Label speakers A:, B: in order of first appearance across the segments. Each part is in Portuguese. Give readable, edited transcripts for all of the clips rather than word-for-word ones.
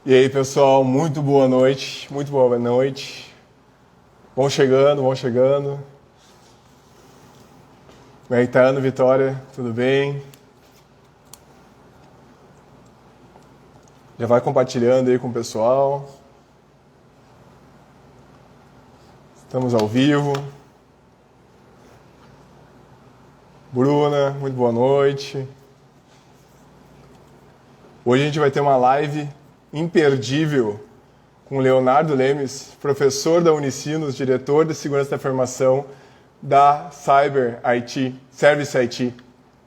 A: E aí, pessoal, muito boa noite, muito boa noite. Vão chegando, vão chegando. Como é que tá, Ana Vitória? Tudo bem? Já vai compartilhando aí com o pessoal. Estamos ao vivo. Bruna, muito boa noite. Hoje a gente vai ter uma live imperdível com o Leonardo Lemes, professor da Unicinos, diretor de segurança da informação da Cyber IT, Service IT,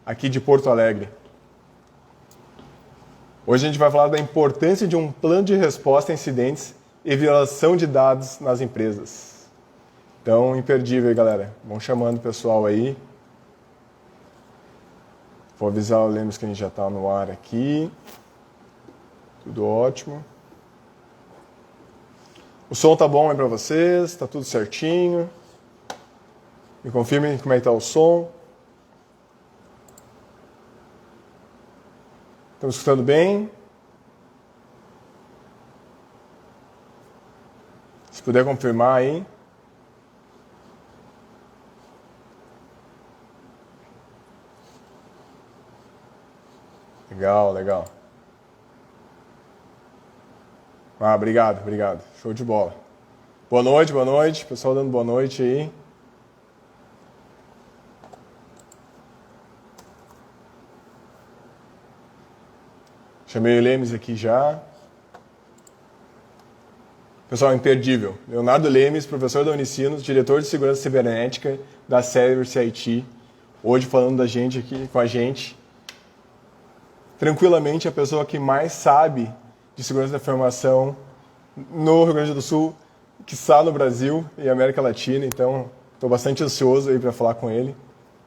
A: aqui de Porto Alegre. Hoje a gente vai falar da importância de um plano de resposta a incidentes e violação de dados nas empresas. Então, imperdível aí, galera. Vão chamando o pessoal aí. Vou avisar o Lemes que a gente já está no ar aqui. Tudo ótimo. O som tá bom aí para vocês? Tá tudo certinho? Me confirmem como é que tá o som. Estamos escutando bem? Se puder confirmar aí. Legal, legal. Obrigado, obrigado. Show de bola. Boa noite. Pessoal dando boa noite aí. Chamei o Lemes aqui já. Pessoal, imperdível. Leonardo Lemes, professor da Unicinos, diretor de segurança cibernética da Service IT. Hoje falando da gente aqui, com a gente. Tranquilamente a pessoa que mais sabe de segurança da informação no Rio Grande do Sul, que está no Brasil e América Latina. Então, estou bastante ansioso aí para falar com ele.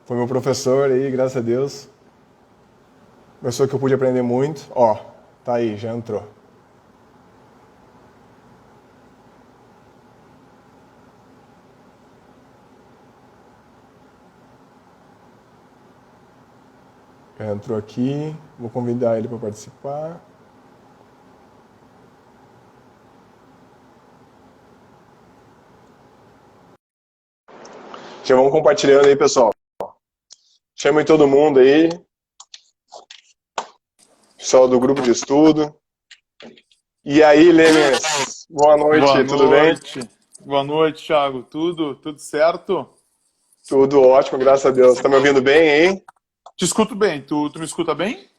A: Foi meu professor aí, graças a Deus. Pessoa que eu pude aprender muito. Ó, tá aí, já entrou. Já entrou aqui. Vou convidar ele para participar. Já vamos compartilhando aí, pessoal. Chamem todo mundo aí. Pessoal do grupo de estudo. E aí, Lemes? Boa noite, tudo bem?
B: Boa noite, Thiago. Tudo certo?
A: Tudo ótimo, graças a Deus. Tá me ouvindo bem, hein?
B: Te escuto bem. Tu me escuta bem?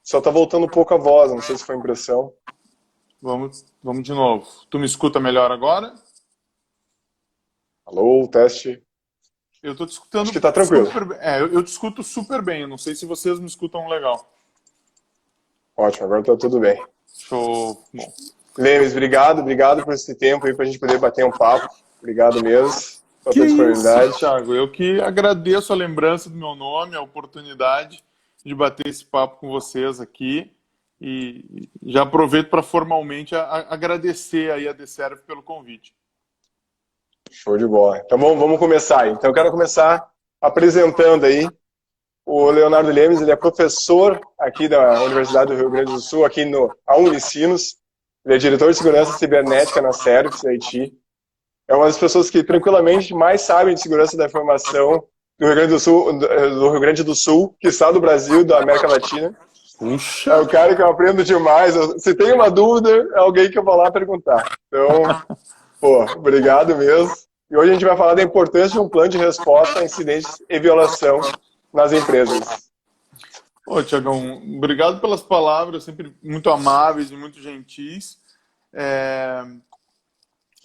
A: Só tá voltando um pouco a voz, não sei se foi impressão.
B: Vamos de novo. Tu me escuta melhor agora?
A: Alô, teste.
B: Eu tô te escutando
A: Acho que tá tranquilo.
B: super bem. Eu te escuto super bem. Eu não sei se vocês me escutam legal.
A: Ótimo, agora tá tudo bem.
B: Show. Bom.
A: Lemes, obrigado por esse tempo aí pra gente poder bater um papo. Obrigado mesmo pela
B: Que
A: tua
B: isso,
A: disponibilidade.
B: Thiago. Eu que agradeço a lembrança do meu nome, a oportunidade de bater esse papo com vocês aqui. E já aproveito para formalmente agradecer aí a DServe pelo convite.
A: Show de bola. Então vamos começar aí. Então eu quero começar apresentando aí o Leonardo Lemes. Ele é professor aqui da Universidade do Rio Grande do Sul, aqui no Unicinos. Ele é diretor de segurança cibernética na Service IT. É uma das pessoas que tranquilamente mais sabem de segurança da informação do Rio Grande do Sul, que está do Brasil, da América Latina.
B: Puxa!
A: É o cara que eu aprendo demais. Se tem uma dúvida, é alguém que eu vou lá perguntar. Então, pô, obrigado mesmo. E hoje a gente vai falar da importância de um plano de resposta a incidentes e violação nas empresas.
B: Ô, Tiagão, obrigado pelas palavras, sempre muito amáveis e muito gentis.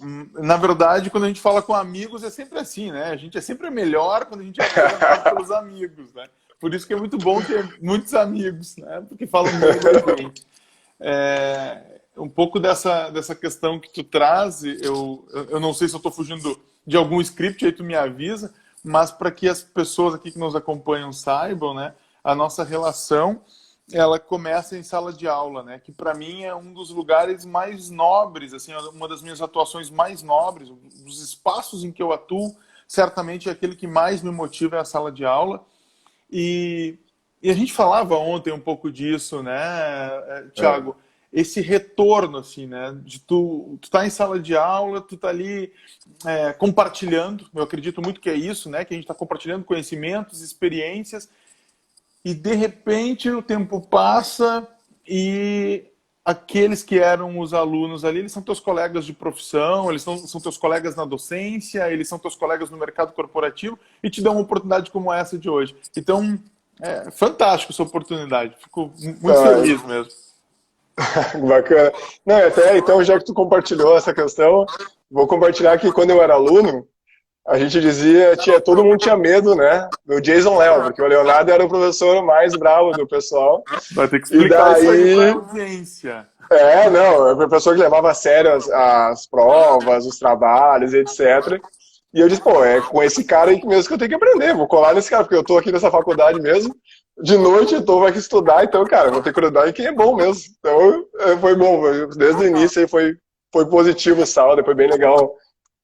B: Na verdade, quando a gente fala com amigos, é sempre assim, né? A gente é sempre melhor quando a gente é apresentado pelos amigos, né? Por isso que é muito bom ter muitos amigos, né? Porque falam muito da gente. Um pouco dessa questão que tu traz, eu não sei se eu estou fugindo de algum script, aí tu me avisa, mas para que as pessoas aqui que nos acompanham saibam, né? A nossa relação, ela começa em sala de aula, né? Que para mim é um dos lugares mais nobres, assim, uma das minhas atuações mais nobres, dos espaços em que eu atuo, certamente é aquele que mais me motiva é a sala de aula. E a gente falava ontem um pouco disso, né, Thiago? esse retorno, assim, né? De tu tá em sala de aula, tu tá ali compartilhando, eu acredito muito que é isso, né? Que a gente está compartilhando conhecimentos, experiências, e de repente o tempo passa e aqueles que eram os alunos ali, eles são teus colegas de profissão, eles são teus colegas na docência, eles são teus colegas no mercado corporativo e te dão uma oportunidade como essa de hoje. Então, é fantástico essa oportunidade. Fico muito
A: Tá,
B: feliz mesmo.
A: bacana. Não, até então, já que tu compartilhou essa questão, vou compartilhar que quando eu era aluno, a gente dizia, todo mundo tinha medo, né, do Jason Léo, porque o Leonardo era o professor mais bravo do pessoal.
B: Vai ter que
A: E
B: explicar isso aí para a
A: daí,
B: audiência.
A: não, é o professor que levava a sério as provas, os trabalhos, etc. E eu disse, pô, é com esse cara aí mesmo que eu tenho que aprender, vou colar nesse cara, porque eu tô aqui nessa faculdade mesmo, de noite eu tô aqui estudar, então, cara, eu vou ter que cuidar em quem é bom mesmo. Então, foi bom, desde o início aí foi positivo o saldo, foi bem legal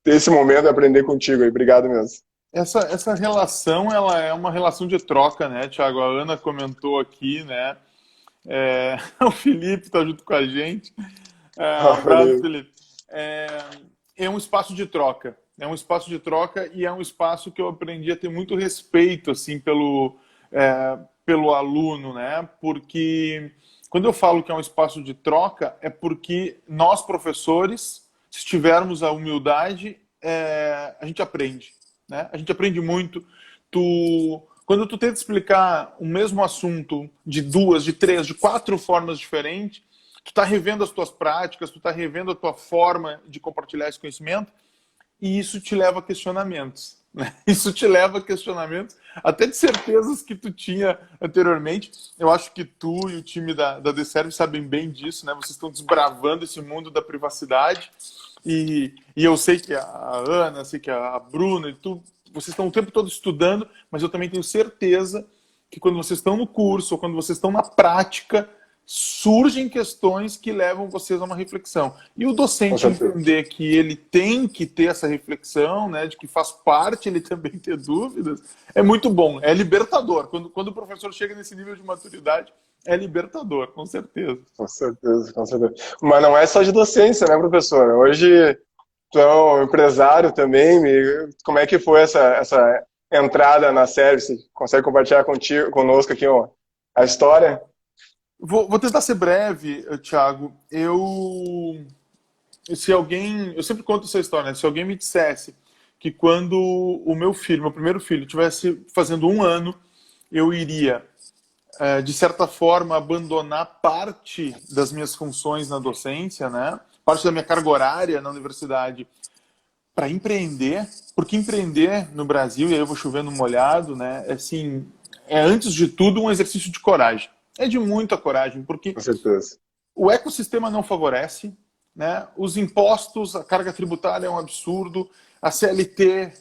A: ter esse momento de aprender contigo aí, obrigado mesmo.
B: Essa relação, ela é uma relação de troca, né, Thiago? A Ana comentou aqui, né? O Felipe está junto com a gente. Abraço, Felipe. É um espaço de troca. É um espaço de troca e é um espaço que eu aprendi a ter muito respeito assim pelo aluno, né? Porque quando eu falo que é um espaço de troca, é porque nós, professores, se tivermos a humildade, a gente aprende, né? A gente aprende muito. Quando tu tenta explicar o mesmo assunto de duas, de três, de quatro formas diferentes, tu está revendo as tuas práticas, tu está revendo a tua forma de compartilhar esse conhecimento, e isso te leva a questionamentos. Né? Isso te leva a questionamentos, até de certezas que tu tinha anteriormente. Eu acho que tu e o time da DServe sabem bem disso, né? Vocês estão desbravando esse mundo da privacidade, e eu sei que a Ana, sei que a Bruna, e tu, vocês estão o tempo todo estudando, mas eu também tenho certeza que quando vocês estão no curso, ou quando vocês estão na prática, surgem questões que levam vocês a uma reflexão. E o docente entender que ele tem que ter essa reflexão, né, de que faz parte ele também ter dúvidas, é muito bom, é libertador. Quando o professor chega nesse nível de maturidade, é libertador, com certeza.
A: Com certeza, com certeza. Mas não é só de docência, né, professor? Hoje tu é um empresário também, como é que foi essa entrada na série? Você consegue compartilhar conosco aqui a história?
B: Vou tentar ser breve, Thiago. Eu sempre conto essa história, né? Se alguém me dissesse que quando o meu primeiro filho, estivesse fazendo 1 ano, eu iria, de certa forma, abandonar parte das minhas funções na docência, né? Parte da minha carga horária na universidade, para empreender, porque empreender no Brasil, e aí eu vou chover no molhado, né? Assim, é antes de tudo um exercício de coragem. É de muita coragem, porque
A: Com certeza.
B: o ecossistema não favorece, né? Os impostos, a carga tributária é um absurdo, a CLT,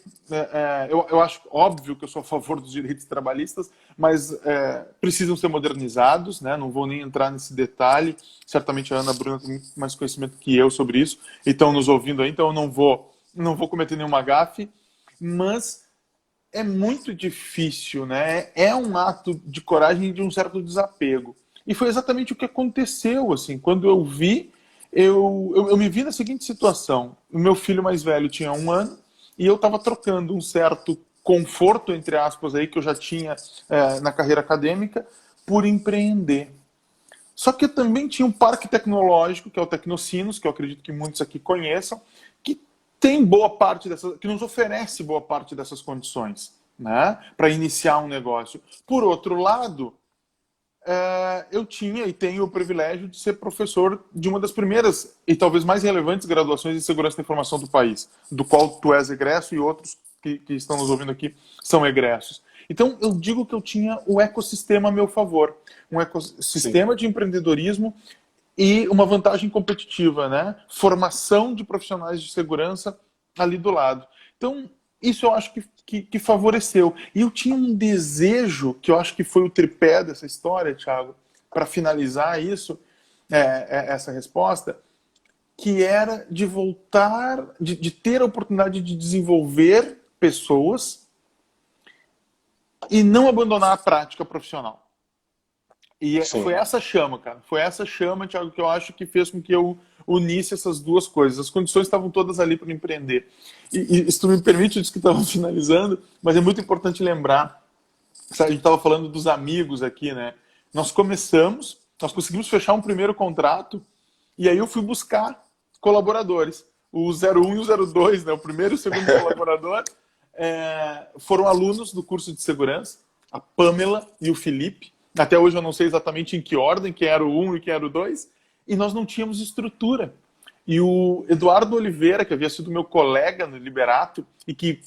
B: eu acho óbvio que eu sou a favor dos direitos trabalhistas, mas precisam ser modernizados, né? Não vou nem entrar nesse detalhe, certamente a Ana Bruna tem muito mais conhecimento que eu sobre isso, e estão nos ouvindo aí, então eu não vou cometer nenhuma gafe, mas é muito difícil, né? É um ato de coragem e de um certo desapego. E foi exatamente o que aconteceu, assim, quando eu vi, eu me vi na seguinte situação. O meu filho mais velho tinha 1 ano e eu estava trocando um certo conforto, entre aspas, aí, que eu já tinha na carreira acadêmica, por empreender. Só que eu também tinha um parque tecnológico, que é o Tecnocinos, que eu acredito que muitos aqui conheçam, que tem que nos oferece boa parte dessas condições, né, para iniciar um negócio. Por outro lado, eu tinha e tenho o privilégio de ser professor de uma das primeiras e talvez mais relevantes graduações em segurança da informação do país, do qual tu és egresso e outros que estão nos ouvindo aqui são egressos. Então, eu digo que eu tinha o ecossistema a meu favor, um ecossistema Sim. de empreendedorismo e uma vantagem competitiva, né? Formação de profissionais de segurança ali do lado. Então, isso eu acho que favoreceu. E eu tinha um desejo, que eu acho que foi o tripé dessa história, Thiago, para finalizar isso, essa resposta, que era de voltar, de ter a oportunidade de desenvolver pessoas e não abandonar a prática profissional. E
A: sim,
B: foi essa chama, cara. Foi essa chama, Thiago, que eu acho que fez com que eu unisse essas duas coisas. As condições estavam todas ali para empreender. E se tu me permite, eu disse que estava finalizando, mas é muito importante lembrar, sabe, a gente estava falando dos amigos aqui, né? Nós começamos, nós conseguimos fechar um primeiro contrato, e aí eu fui buscar colaboradores. O 01 e o 02, né? O primeiro e o segundo colaborador, foram alunos do curso de segurança, a Pamela e o Felipe. Até hoje eu não sei exatamente em que ordem, quem era o 1 e quem era o 2, e nós não tínhamos estrutura. E o Eduardo Oliveira, que havia sido meu colega no Liberato e que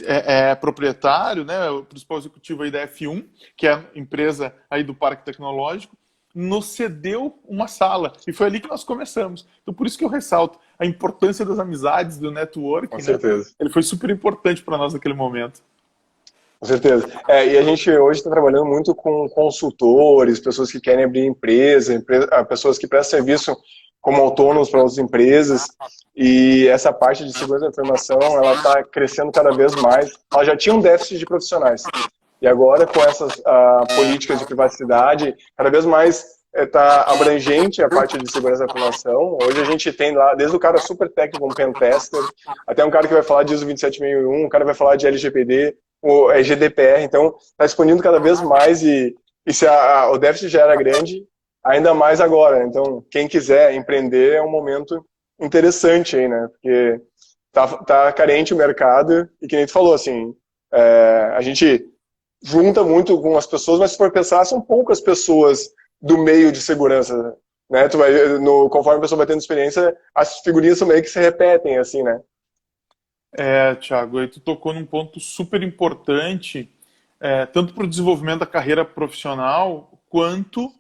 B: é proprietário, né, o principal executivo aí da F1, que é a empresa aí do Parque Tecnológico, nos cedeu uma sala. E foi ali que nós começamos. Então, por isso que eu ressalto a importância das amizades, do
A: com
B: networking, né?
A: certeza.
B: Ele foi super importante para nós naquele momento.
A: Com certeza. E a gente hoje está trabalhando muito com consultores, pessoas que querem abrir pessoas que prestam serviço como autônomos para outras empresas. E essa parte de segurança da informação, ela está crescendo cada vez mais. Ela já tinha um déficit de profissionais. E agora, com essas políticas de privacidade, cada vez mais está abrangente a parte de segurança da informação. Hoje a gente tem lá, desde o cara super técnico, como pentester, até um cara que vai falar de ISO 27001, um cara vai falar de LGPD, o GDPR, então está expandindo cada vez mais e se o déficit já era grande, ainda mais agora. Então, quem quiser empreender é um momento interessante aí, né? Porque tá carente o mercado e que nem tu falou, assim, a gente junta muito com as pessoas, mas se for pensar, são poucas pessoas do meio de segurança, né? Conforme a pessoa vai tendo experiência, as figurinhas são meio que se repetem, assim, né?
B: Thiago, aí tu tocou num ponto super importante, tanto para o desenvolvimento da carreira profissional, quanto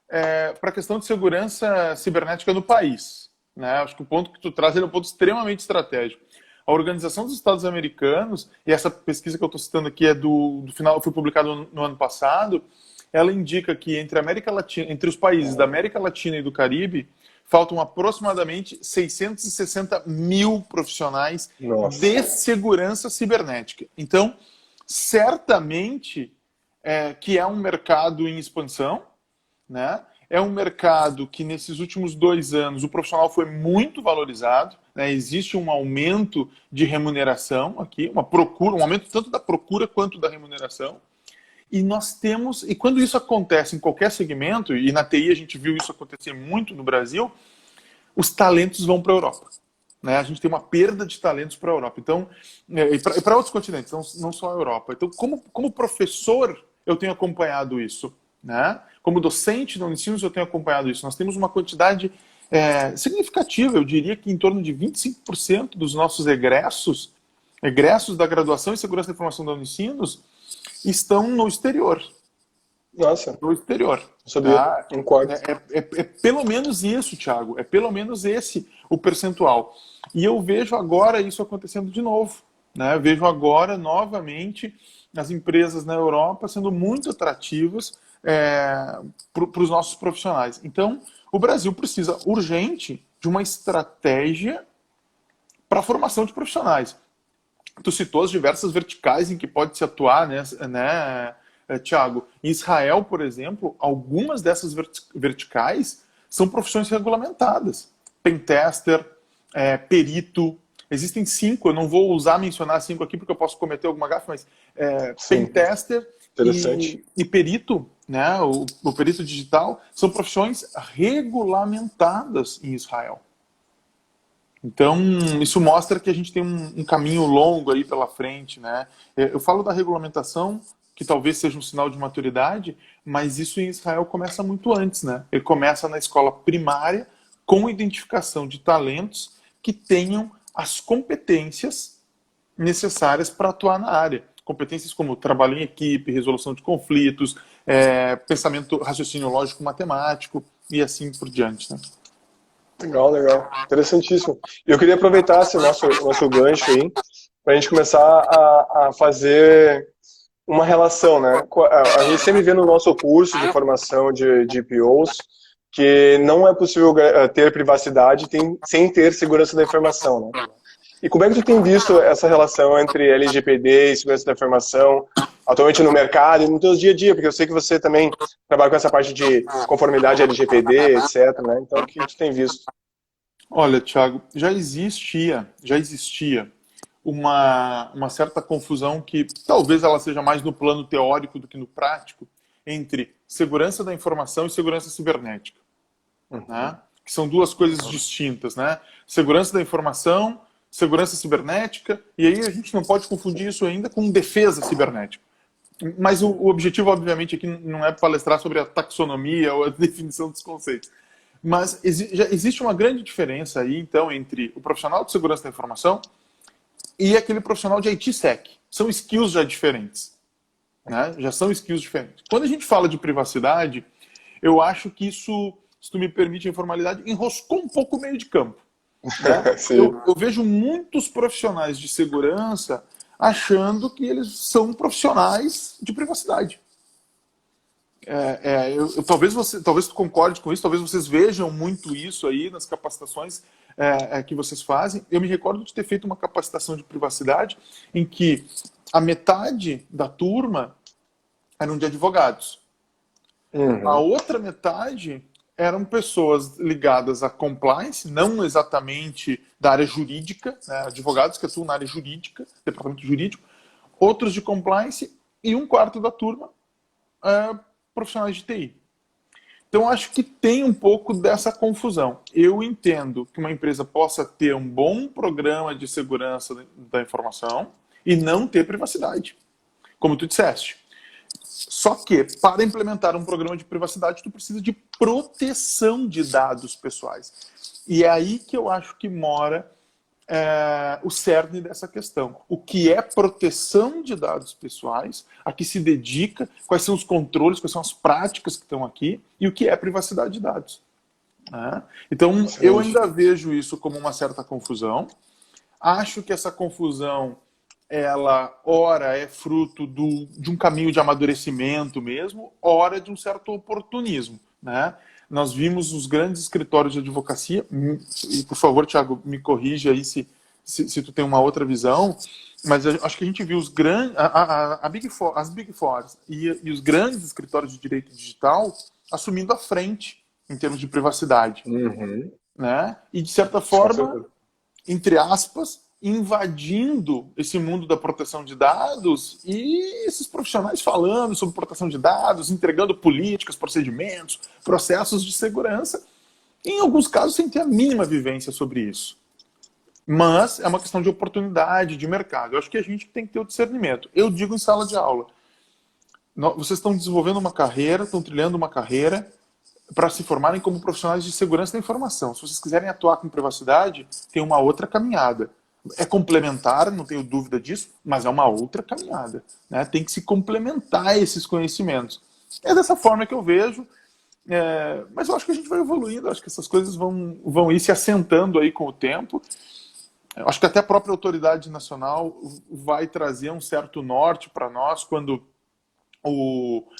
B: para a questão de segurança cibernética no país, né? Acho que o ponto que tu traz é um ponto extremamente estratégico. A Organização dos Estados Americanos, e essa pesquisa que eu estou citando aqui é do final, foi publicada no ano passado, ela indica que entre a América Latina, entre os países da América Latina e do Caribe, faltam aproximadamente 660 mil profissionais
A: Nossa.
B: de segurança cibernética. Então, certamente que é um mercado em expansão, né? É um mercado que nesses últimos 2 anos o profissional foi muito valorizado, né? Existe um aumento de remuneração aqui, uma procura, um aumento tanto da procura quanto da remuneração. E nós temos, e quando isso acontece em qualquer segmento, e na TI a gente viu isso acontecer muito no Brasil, os talentos vão para a Europa. Né? A gente tem uma perda de talentos para a Europa. Então, e para outros continentes, não só a Europa. Então, como professor, eu tenho acompanhado isso. Né? Como docente no ensino, eu tenho acompanhado isso. Nós temos uma quantidade significativa, eu diria que em torno de 25% dos nossos egressos da graduação em segurança da informação da Unicinos, estão no exterior.
A: Nossa.
B: No exterior.
A: Não sabia.
B: Tá?
A: Um quarto.
B: É pelo menos isso, Thiago. É pelo menos esse o percentual. E eu vejo agora isso acontecendo de novo. Né? Eu vejo agora, novamente, as empresas na Europa sendo muito atrativas para os nossos profissionais. Então, o Brasil precisa urgente de uma estratégia para a formação de profissionais. Tu citou as diversas verticais em que pode se atuar, né, Thiago? Em Israel, por exemplo, algumas dessas verticais são profissões regulamentadas. Pentester, perito. Existem 5, eu não vou mencionar 5 aqui porque eu posso cometer alguma gafe, mas pentester e perito, né, o perito digital, são profissões regulamentadas em Israel. Então, isso mostra que a gente tem um caminho longo aí pela frente, né? Eu falo da regulamentação, que talvez seja um sinal de maturidade, mas isso em Israel começa muito antes, né? Ele começa na escola primária com identificação de talentos que tenham as competências necessárias para atuar na área. Competências como trabalho em equipe, resolução de conflitos, pensamento, raciocínio lógico matemático e assim por diante, né?
A: Legal, legal. Interessantíssimo. Eu queria aproveitar esse nosso gancho aí, para a gente começar a fazer uma relação, né? A gente sempre vê no nosso curso de formação de POs que não é possível ter privacidade sem ter segurança da informação, né? E como é que tu tem visto essa relação entre LGPD e segurança da informação atualmente no mercado e no teu dia a dia? Porque eu sei que você também trabalha com essa parte de conformidade LGPD, etc, né? Então, o que tu tem visto?
B: Olha, Thiago, já existia uma certa confusão que talvez ela seja mais no plano teórico do que no prático entre segurança da informação e segurança cibernética,
A: Uhum.
B: né? Que são duas coisas distintas, né? Segurança da informação, segurança cibernética, e aí a gente não pode confundir isso ainda com defesa cibernética. Mas o objetivo, obviamente, aqui não é palestrar sobre a taxonomia ou a definição dos conceitos. Mas já existe uma grande diferença aí, então, entre o profissional de segurança da informação e aquele profissional de ITsec. São skills já diferentes, né? Já são skills diferentes. Quando a gente fala de privacidade, eu acho que isso, se tu me permite a informalidade, enroscou um pouco o meio de campo, né?
A: Sim.
B: Eu vejo muitos profissionais de segurança achando que eles são profissionais de privacidade. Talvez tu concorde com isso, talvez vocês vejam muito isso aí nas capacitações que vocês fazem. Eu me recordo de ter feito uma capacitação de privacidade em que a metade da turma eram de advogados. A
A: Uhum.
B: outra metade eram pessoas ligadas a compliance, não exatamente da área jurídica, né, advogados que atuam na área jurídica, departamento jurídico, outros de compliance e um quarto da turma profissionais de TI. Então, acho que tem um pouco dessa confusão. Eu entendo que uma empresa possa ter um bom programa de segurança da informação e não ter privacidade, como tu disseste. Só que, para implementar um programa de privacidade, tu precisa de proteção de dados pessoais. E é aí que eu acho que mora o cerne dessa questão. O que é proteção de dados pessoais, a que se dedica, quais são os controles, quais são as práticas que estão aqui, e o que é privacidade de dados. Né? Então, eu
A: Excelente.
B: ainda vejo isso como uma certa confusão. Acho que essa confusão, ela, ora, é fruto de um caminho de amadurecimento mesmo, ora de um certo oportunismo. Né? Nós vimos os grandes escritórios de advocacia, e por favor, Thiago, me corrija aí se tu tem uma outra visão, mas acho que a gente viu os grandes, as Big Four e os grandes escritórios de direito digital assumindo a frente em termos de privacidade.
A: Uhum.
B: Né? E, de certa
A: Com
B: forma,
A: certeza.
B: entre aspas, invadindo esse mundo da proteção de dados e esses profissionais falando sobre proteção de dados, entregando políticas, procedimentos, processos de segurança, em alguns casos sem ter a mínima vivência sobre isso. Mas é uma questão de oportunidade, de mercado. Eu acho que a gente tem que ter o discernimento. Eu digo em sala de aula, vocês estão desenvolvendo uma carreira, estão trilhando uma carreira para se formarem como profissionais de segurança da informação. Se vocês quiserem atuar com privacidade, tem uma outra caminhada. É complementar, não tenho dúvida disso, mas é uma outra caminhada. Né? Tem que se complementar esses conhecimentos. É dessa forma que eu vejo, mas eu acho que a gente vai evoluindo, acho que essas coisas vão ir se assentando aí com o tempo. Eu acho que até a própria autoridade nacional vai trazer um certo norte para nós quando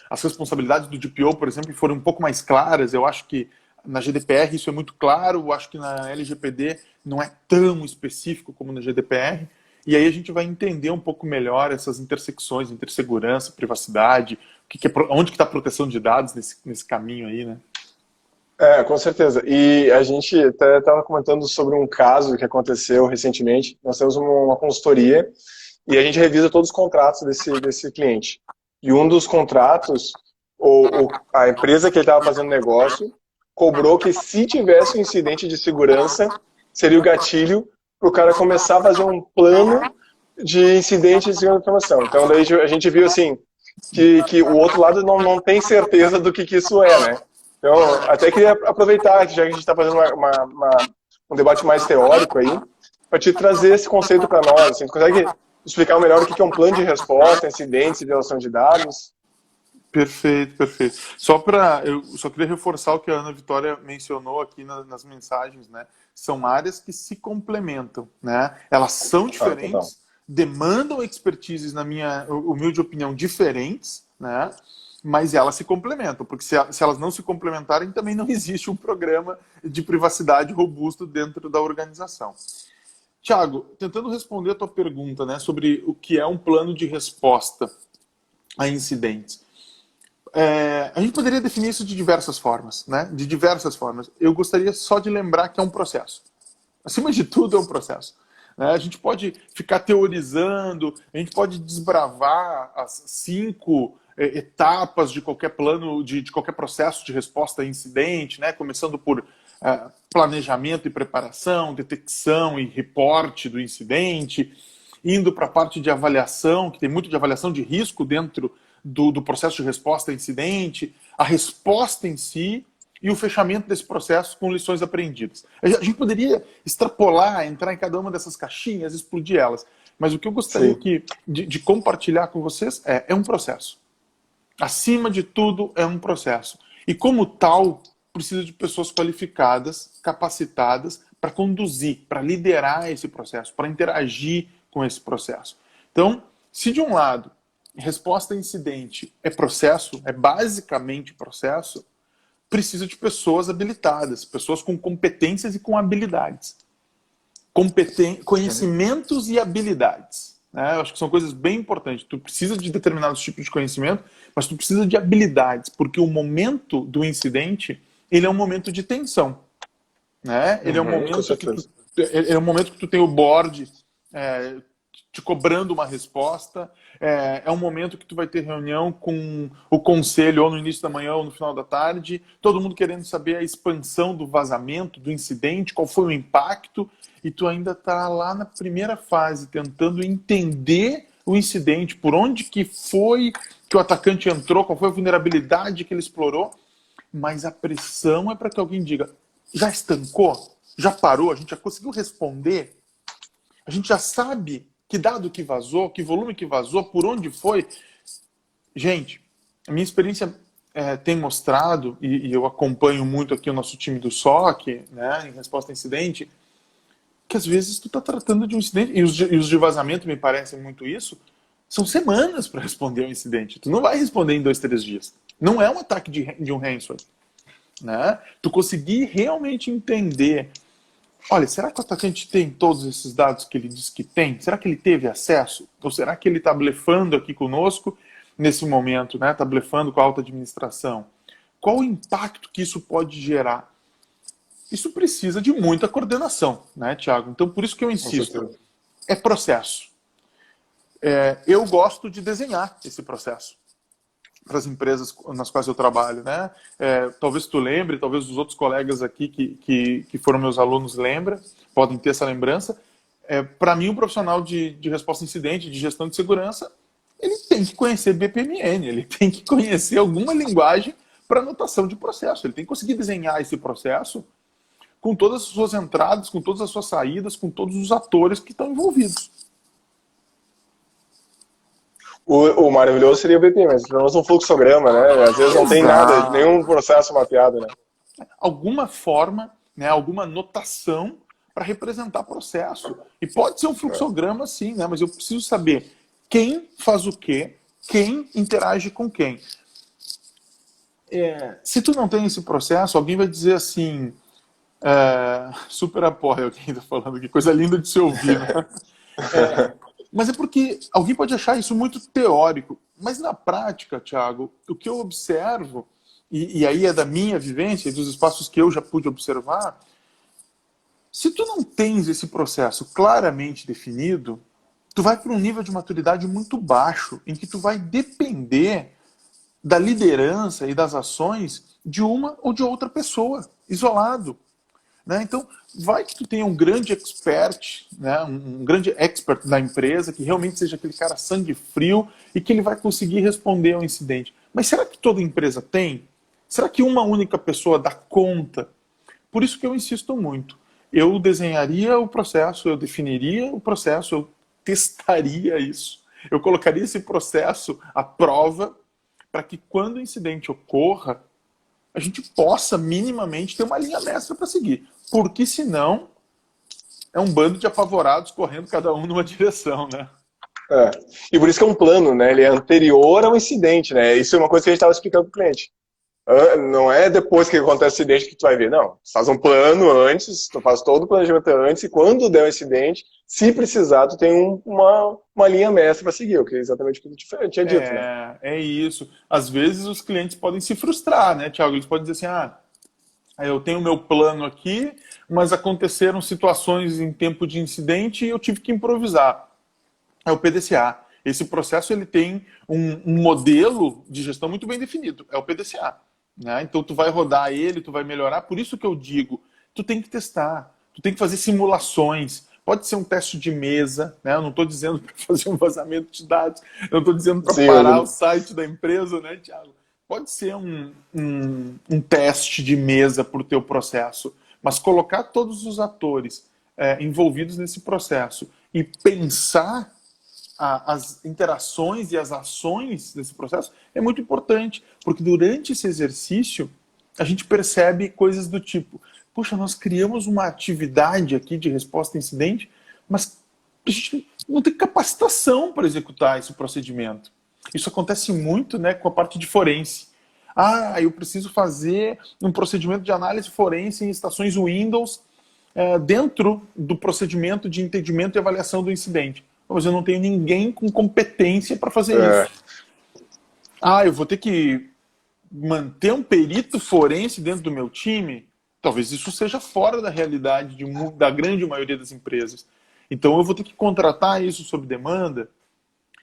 B: as responsabilidades do DPO, por exemplo, foram um pouco mais claras. Eu acho que na GDPR isso é muito claro, eu acho que na LGPD não é tão específico como na GDPR, e aí a gente vai entender um pouco melhor essas intersecções entre segurança, privacidade, onde que está a proteção de dados nesse caminho aí, né?
A: Com certeza. E a gente até estava comentando sobre um caso que aconteceu recentemente. Nós temos uma consultoria e a gente revisa todos os contratos desse cliente. E um dos contratos, a empresa que ele estava fazendo negócio cobrou que se tivesse um incidente de segurança, seria o gatilho para o cara começar a fazer um plano de incidente de segurança da informação. Então, daí a gente viu assim, que o outro lado não tem certeza do que isso é, né? Então, até queria aproveitar, já que a gente está fazendo um debate mais teórico aí, para te trazer esse conceito para nós. Assim, tu consegue explicar melhor o que é um plano de resposta, incidentes e violação de dados?
B: Perfeito, perfeito. Eu só queria reforçar o que a Ana Vitória mencionou aqui nas mensagens, né? São áreas que se complementam, né? Elas são
A: Total.
B: diferentes, demandam expertises, na minha humilde opinião, diferentes, né? Mas elas se complementam, porque se elas não se complementarem, também não existe um programa de privacidade robusto dentro da organização. Tiago, tentando responder a tua pergunta, né, sobre o que é um plano de resposta a incidentes. A gente poderia definir isso de diversas formas, né? De diversas formas. Eu gostaria só de lembrar que é um processo. Acima de tudo, é um processo. Né? A gente pode ficar teorizando, a gente pode desbravar as 5 etapas de qualquer plano, de qualquer processo de resposta a incidente, né? Começando por planejamento e preparação, detecção e reporte do incidente, indo para a parte de avaliação, que tem muito de avaliação de risco dentro do processo de resposta a incidente, a resposta em si e o fechamento desse processo com lições aprendidas. A gente poderia extrapolar, entrar em cada uma dessas caixinhas, explodir elas, mas o que eu gostaria de compartilhar com vocês é um processo. Acima de tudo, é um processo. E como tal, precisa de pessoas qualificadas, capacitadas para conduzir, para liderar esse processo, para interagir com esse processo. Então, se de um lado, resposta a incidente é processo, é basicamente processo, precisa de pessoas habilitadas, pessoas com competências e com habilidades. Conhecimentos e habilidades. Né? Eu acho que são coisas bem importantes. Tu precisa de determinados tipos de conhecimento, mas tu precisa de habilidades, porque o momento do incidente, ele é um momento de tensão. Né? Ele é um momento que tu tem o board te cobrando uma resposta, é um momento que tu vai ter reunião com o conselho ou no início da manhã ou no final da tarde, todo mundo querendo saber a expansão do vazamento, do incidente, qual foi o impacto, e tu ainda está lá na primeira fase, tentando entender o incidente, por onde que foi que o atacante entrou, qual foi a vulnerabilidade que ele explorou, mas a pressão é para que alguém diga, já estancou? Já parou? A gente já conseguiu responder? A gente já sabe que dado que vazou, que volume que vazou, por onde foi? Gente, a minha experiência tem mostrado, e eu acompanho muito aqui o nosso time do SOC, né, em resposta a incidente, que às vezes tu está tratando de um incidente, e os de vazamento me parecem muito isso, são semanas para responder um incidente. Tu não vai responder em 2, 3 dias. Não é um ataque de um ransomware. Né? Tu conseguir realmente entender, olha, será que o atacante tem todos esses dados que ele diz que tem? Será que ele teve acesso? Ou será que ele está blefando aqui conosco nesse momento, né? Está blefando com a alta administração? Qual o impacto que isso pode gerar? Isso precisa de muita coordenação, né, Thiago? Então, por isso que eu insisto, é processo. Eu gosto de desenhar esse processo para as empresas nas quais eu trabalho, né? Talvez tu lembre, talvez os outros colegas aqui que foram meus alunos podem ter essa lembrança. Para mim, um profissional de resposta a incidente, de gestão de segurança, ele tem que conhecer BPMN, ele tem que conhecer alguma linguagem para anotação de processo, ele tem que conseguir desenhar esse processo com todas as suas entradas, com todas as suas saídas, com todos os atores que estão envolvidos.
A: O maravilhoso seria o BP, mas pelo menos um fluxograma, né? Às vezes não tem nada, nenhum processo mapeado, né?
B: Alguma forma, né, alguma notação para representar processo. E pode ser um fluxograma, sim, né? Mas eu preciso saber quem faz o quê, quem interage com quem. Se tu não tem esse processo, alguém vai dizer assim, super apoio alguém está falando, que coisa linda de se ouvir, né? Mas é porque alguém pode achar isso muito teórico. Mas na prática, Thiago, o que eu observo, e aí é da minha vivência e dos espaços que eu já pude observar, se tu não tens esse processo claramente definido, tu vai para um nível de maturidade muito baixo, em que tu vai depender da liderança e das ações de uma ou de outra pessoa, isolado. Né? Então, vai que tu tenha um grande expert, né? Um grande expert da empresa, que realmente seja aquele cara sangue frio e que ele vai conseguir responder ao incidente. Mas será que toda empresa tem? Será que uma única pessoa dá conta? Por isso que eu insisto muito. Eu desenharia o processo, eu definiria o processo, eu testaria isso. Eu colocaria esse processo à prova para que quando o incidente ocorra, a gente possa minimamente ter uma linha mestra para seguir. Porque senão é um bando de apavorados correndo cada um numa direção, né?
A: E por isso que é um plano, né? Ele é anterior ao incidente, né? Isso é uma coisa que a gente estava explicando para o cliente. Não é depois que acontece o acidente que tu vai ver, não. Tu faz um plano antes, tu faz todo o planejamento antes, e quando der um acidente, se precisar, tu tem uma linha mestra para seguir, o que é exatamente o que eu tinha dito, né?
B: É isso. Às vezes os clientes podem se frustrar, né, Thiago? Eles podem dizer assim, eu tenho o meu plano aqui, mas aconteceram situações em tempo de incidente e eu tive que improvisar. É o PDCA. Esse processo ele tem um modelo de gestão muito bem definido. É o PDCA. Né? Então tu vai rodar ele, tu vai melhorar. Por isso que eu digo, tu tem que testar, tu tem que fazer simulações. Pode ser um teste de mesa, né? Eu não estou dizendo para fazer um vazamento de dados, eu não estou dizendo para
A: Sim,
B: parar o site da empresa, né, Thiago? Pode ser um teste de mesa para o teu processo, mas colocar todos os atores envolvidos nesse processo e pensar as interações e as ações desse processo é muito importante, porque durante esse exercício a gente percebe coisas do tipo, puxa, nós criamos uma atividade aqui de resposta a incidente, mas a gente não tem capacitação para executar esse procedimento. Isso acontece muito, né, com a parte de forense. Eu preciso fazer um procedimento de análise forense em estações Windows dentro do procedimento de entendimento e avaliação do incidente. Mas eu não tenho ninguém com competência para fazer isso. Eu vou ter que manter um perito forense dentro do meu time? Talvez isso seja fora da realidade da grande maioria das empresas. Então eu vou ter que contratar isso sob demanda.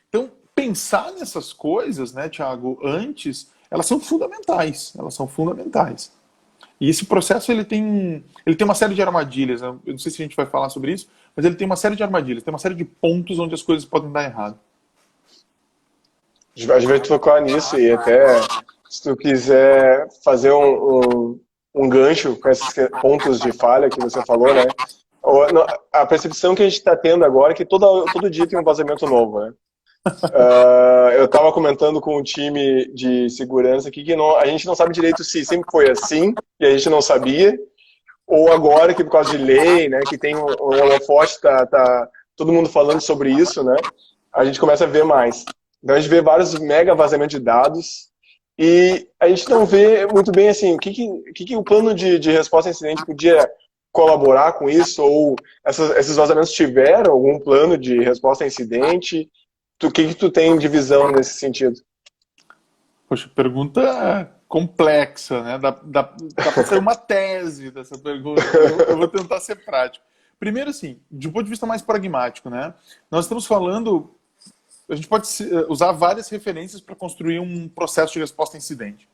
B: Então, pensar nessas coisas, né, Thiago, antes, elas são fundamentais. Elas são fundamentais. E esse processo ele tem uma série de armadilhas. Eu não sei se a gente vai falar sobre isso, mas ele tem uma série de armadilhas, tem uma série de pontos onde as coisas podem dar errado.
A: A gente vai focar nisso e até se tu quiser fazer um gancho com esses pontos de falha que você falou, né? A percepção que a gente está tendo agora é que todo dia tem um vazamento novo, né? Eu estava comentando com o time de segurança aqui que a gente não sabe direito se sempre foi assim e a gente não sabia, ou agora que por causa de lei, né, que tem um holofote, tá todo mundo falando sobre isso, né, a gente começa a ver mais. Então a gente vê vários mega vazamentos de dados e a gente não vê muito bem assim, o que o plano de resposta a incidente podia colaborar com isso, ou esses vazamentos tiveram algum plano de resposta a incidente? O que tu tem de visão nesse sentido?
B: Poxa, pergunta complexa, né? Dá para ser uma tese dessa pergunta. Eu vou tentar ser prático. Primeiro, assim, de um ponto de vista mais pragmático, né? Nós estamos falando... A gente pode usar várias referências para construir um processo de resposta a incidente.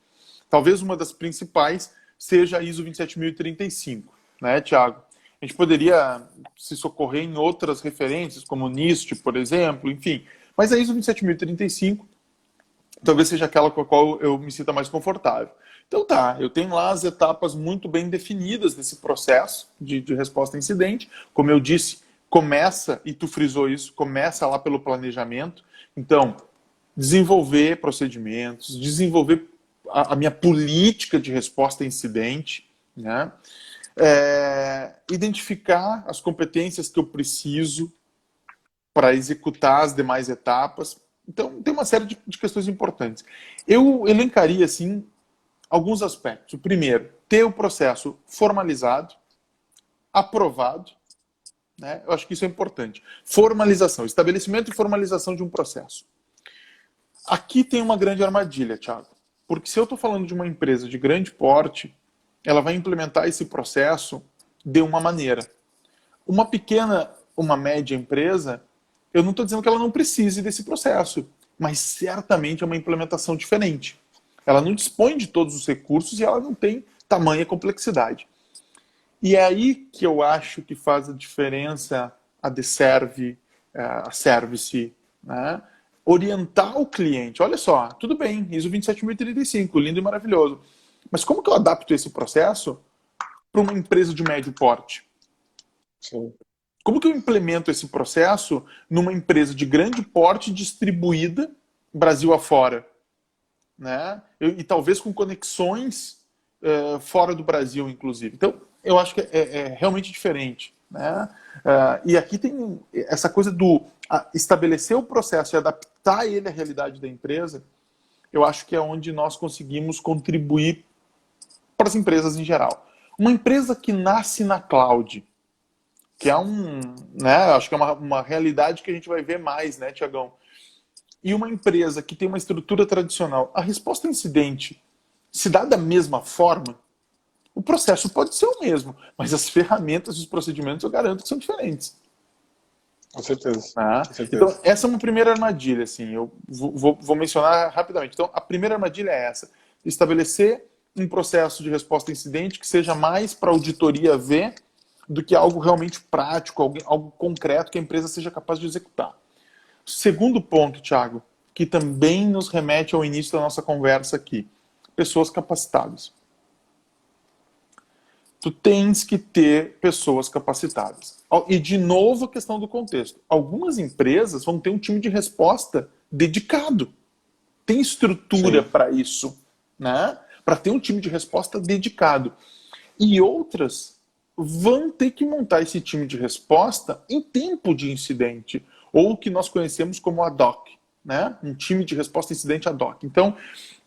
B: Talvez uma das principais seja a ISO 27035, né, Thiago? A gente poderia se socorrer em outras referências, como o NIST, por exemplo, enfim. Mas a ISO 27035 talvez seja aquela com a qual eu me sinta mais confortável. Então eu tenho lá as etapas muito bem definidas desse processo de resposta a incidente. Como eu disse, começa, e tu frisou isso, começa lá pelo planejamento. Então, desenvolver procedimentos, desenvolver a minha política de resposta a incidente, né? Identificar as competências que eu preciso para executar as demais etapas. Então, tem uma série de questões importantes. Eu elencaria, assim, alguns aspectos. O primeiro, ter o processo formalizado, aprovado, né? Eu acho que isso é importante. Formalização, estabelecimento e formalização de um processo. Aqui tem uma grande armadilha, Thiago. Porque se eu estou falando de uma empresa de grande porte, ela vai implementar esse processo de uma maneira. Uma pequena, uma média empresa, eu não estou dizendo que ela não precise desse processo, mas certamente é uma implementação diferente. Ela não dispõe de todos os recursos e ela não tem tamanha complexidade. E é aí que eu acho que faz a diferença a Deserve, a Service, né? Orientar o cliente. Olha só, tudo bem, ISO 27035, lindo e maravilhoso. Mas como que eu adapto esse processo para uma empresa de médio porte?
A: Sim.
B: Como que eu implemento esse processo numa empresa de grande porte distribuída Brasil afora? Né? E talvez com conexões fora do Brasil, inclusive. Então, eu acho que é realmente diferente. Né? E aqui tem essa coisa do estabelecer o processo e adaptar ele à realidade da empresa eu acho que é onde nós conseguimos contribuir para as empresas em geral. Uma empresa que nasce na cloud, que é né, acho que é uma realidade que a gente vai ver mais, né, Tiagão? E uma empresa que tem uma estrutura tradicional, a resposta ao incidente se dá da mesma forma, o processo pode ser o mesmo, mas as ferramentas e os procedimentos eu garanto que são diferentes.
A: Com certeza.
B: Tá?
A: Com certeza.
B: Então, essa é uma primeira armadilha, assim, eu vou mencionar rapidamente. Então, a primeira armadilha é essa: estabelecer um processo de resposta a incidente que seja mais para a auditoria ver do que algo realmente prático, algo concreto que a empresa seja capaz de executar. Segundo ponto, Thiago, que também nos remete ao início da nossa conversa aqui: pessoas capacitadas. Tu tens que ter pessoas capacitadas. E, de novo, a questão do contexto. Algumas empresas vão ter um time de resposta dedicado. Tem estrutura para isso, né? Para ter um time de resposta dedicado. E outras vão ter que montar esse time de resposta em tempo de incidente, ou o que nós conhecemos como ad hoc, né? Um time de resposta a incidente ad hoc. Então,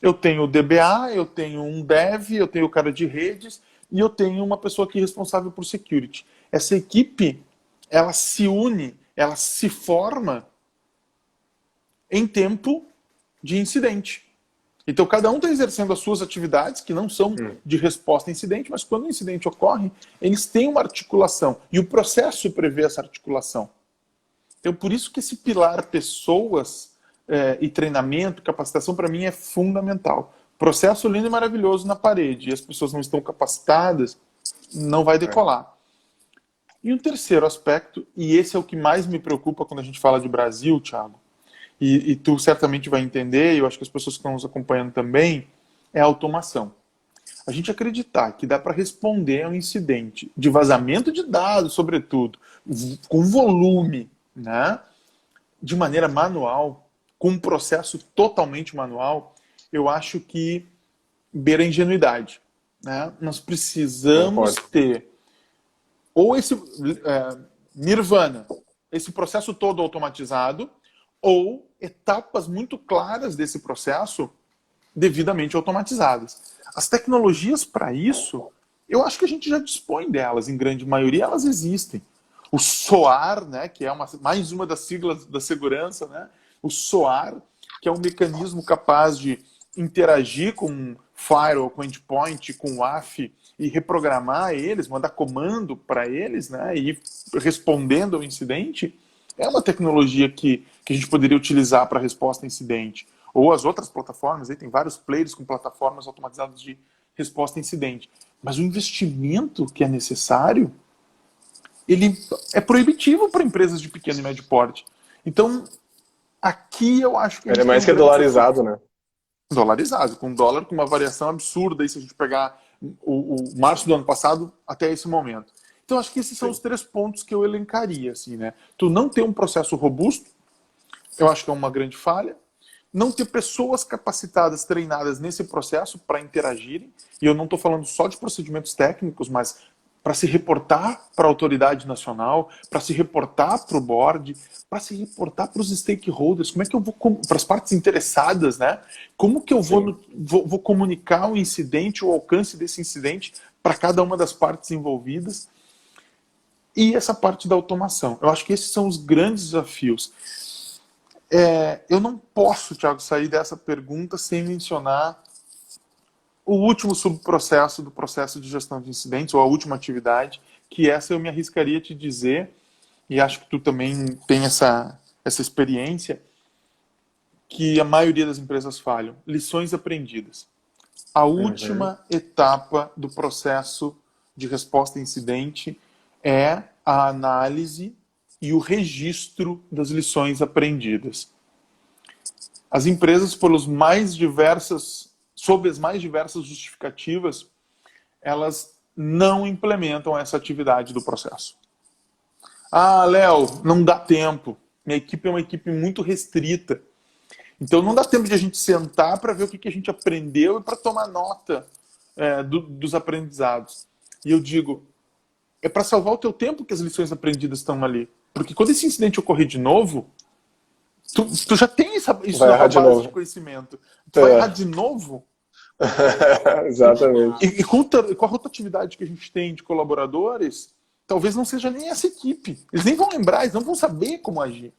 B: eu tenho o DBA, eu tenho um dev, eu tenho o cara de redes, e eu tenho uma pessoa aqui responsável por security. Essa equipe, ela se une, ela se forma em tempo de incidente. Então, cada um está exercendo as suas atividades, que não são de resposta a incidente, mas quando o incidente ocorre, eles têm uma articulação. E o processo prevê essa articulação. Então, por isso que esse pilar pessoas e treinamento, capacitação, para mim, é fundamental. Processo lindo e maravilhoso na parede, e as pessoas não estão capacitadas, não vai decolar. E um terceiro aspecto, e esse é o que mais me preocupa quando a gente fala de Brasil, Thiago, e tu certamente vai entender, e eu acho que as pessoas que estão nos acompanhando também, é a automação. A gente acreditar que dá para responder a um incidente de vazamento de dados, sobretudo, com volume, né, de maneira manual, com um processo totalmente manual, eu acho que beira a ingenuidade. Né? Nós precisamos ter ou esse nirvana, esse processo todo automatizado, ou etapas muito claras desse processo devidamente automatizadas. As tecnologias para isso, eu acho que a gente já dispõe delas, em grande maioria elas existem. O SOAR, né, que é mais uma das siglas da segurança, né? O SOAR, que é um mecanismo capaz de interagir com firewall, com endpoint, com WAF e reprogramar eles, mandar comando para eles, né, e ir respondendo ao incidente, é uma tecnologia que a gente poderia utilizar para resposta a incidente. Ou as outras plataformas, aí tem vários players com plataformas automatizadas de resposta a incidente. Mas o investimento que é necessário, ele é proibitivo para empresas de pequeno e médio porte. Então, aqui eu acho que...
A: Ele é mais que dolarizado, né?
B: Dolarizado, com dólar com uma variação absurda, aí, se a gente pegar o março do ano passado até esse momento. Então, acho que esses são os 3 pontos que eu elencaria. Assim, né? Tu não ter um processo robusto, eu acho que é uma grande falha. Não ter pessoas capacitadas, treinadas nesse processo para interagirem. E eu não estou falando só de procedimentos técnicos, mas para se reportar para a autoridade nacional, para se reportar para o board, para se reportar para os stakeholders. Como é que eu vou, para as partes interessadas, né? Como que eu vou comunicar o incidente, o alcance desse incidente para cada uma das partes envolvidas? E essa parte da automação. Eu acho que esses são os grandes desafios. Eu não posso, Thiago, sair dessa pergunta sem mencionar o último subprocesso do processo de gestão de incidentes, ou a última atividade, que essa eu me arriscaria a te dizer, e acho que tu também tem essa experiência, que a maioria das empresas falham. Lições aprendidas. A última etapa do processo de resposta a incidente é a análise e o registro das lições aprendidas. As empresas, sob as mais diversas justificativas, elas não implementam essa atividade do processo. Ah, Léo, não dá tempo. Minha equipe é uma equipe muito restrita. Então não dá tempo de a gente sentar para ver o que a gente aprendeu e para tomar nota dos aprendizados. E eu digo, é para salvar o teu tempo que as lições aprendidas estão ali. Porque quando esse incidente ocorrer de novo, Tu já tem isso
A: vai
B: na
A: errar
B: tua
A: de
B: base de
A: novo.
B: conhecimento. Tu vai errar de novo?
A: Exatamente.
B: E com a rotatividade que a gente tem de colaboradores, talvez não seja nem essa equipe. Eles nem vão lembrar, eles não vão saber como agir.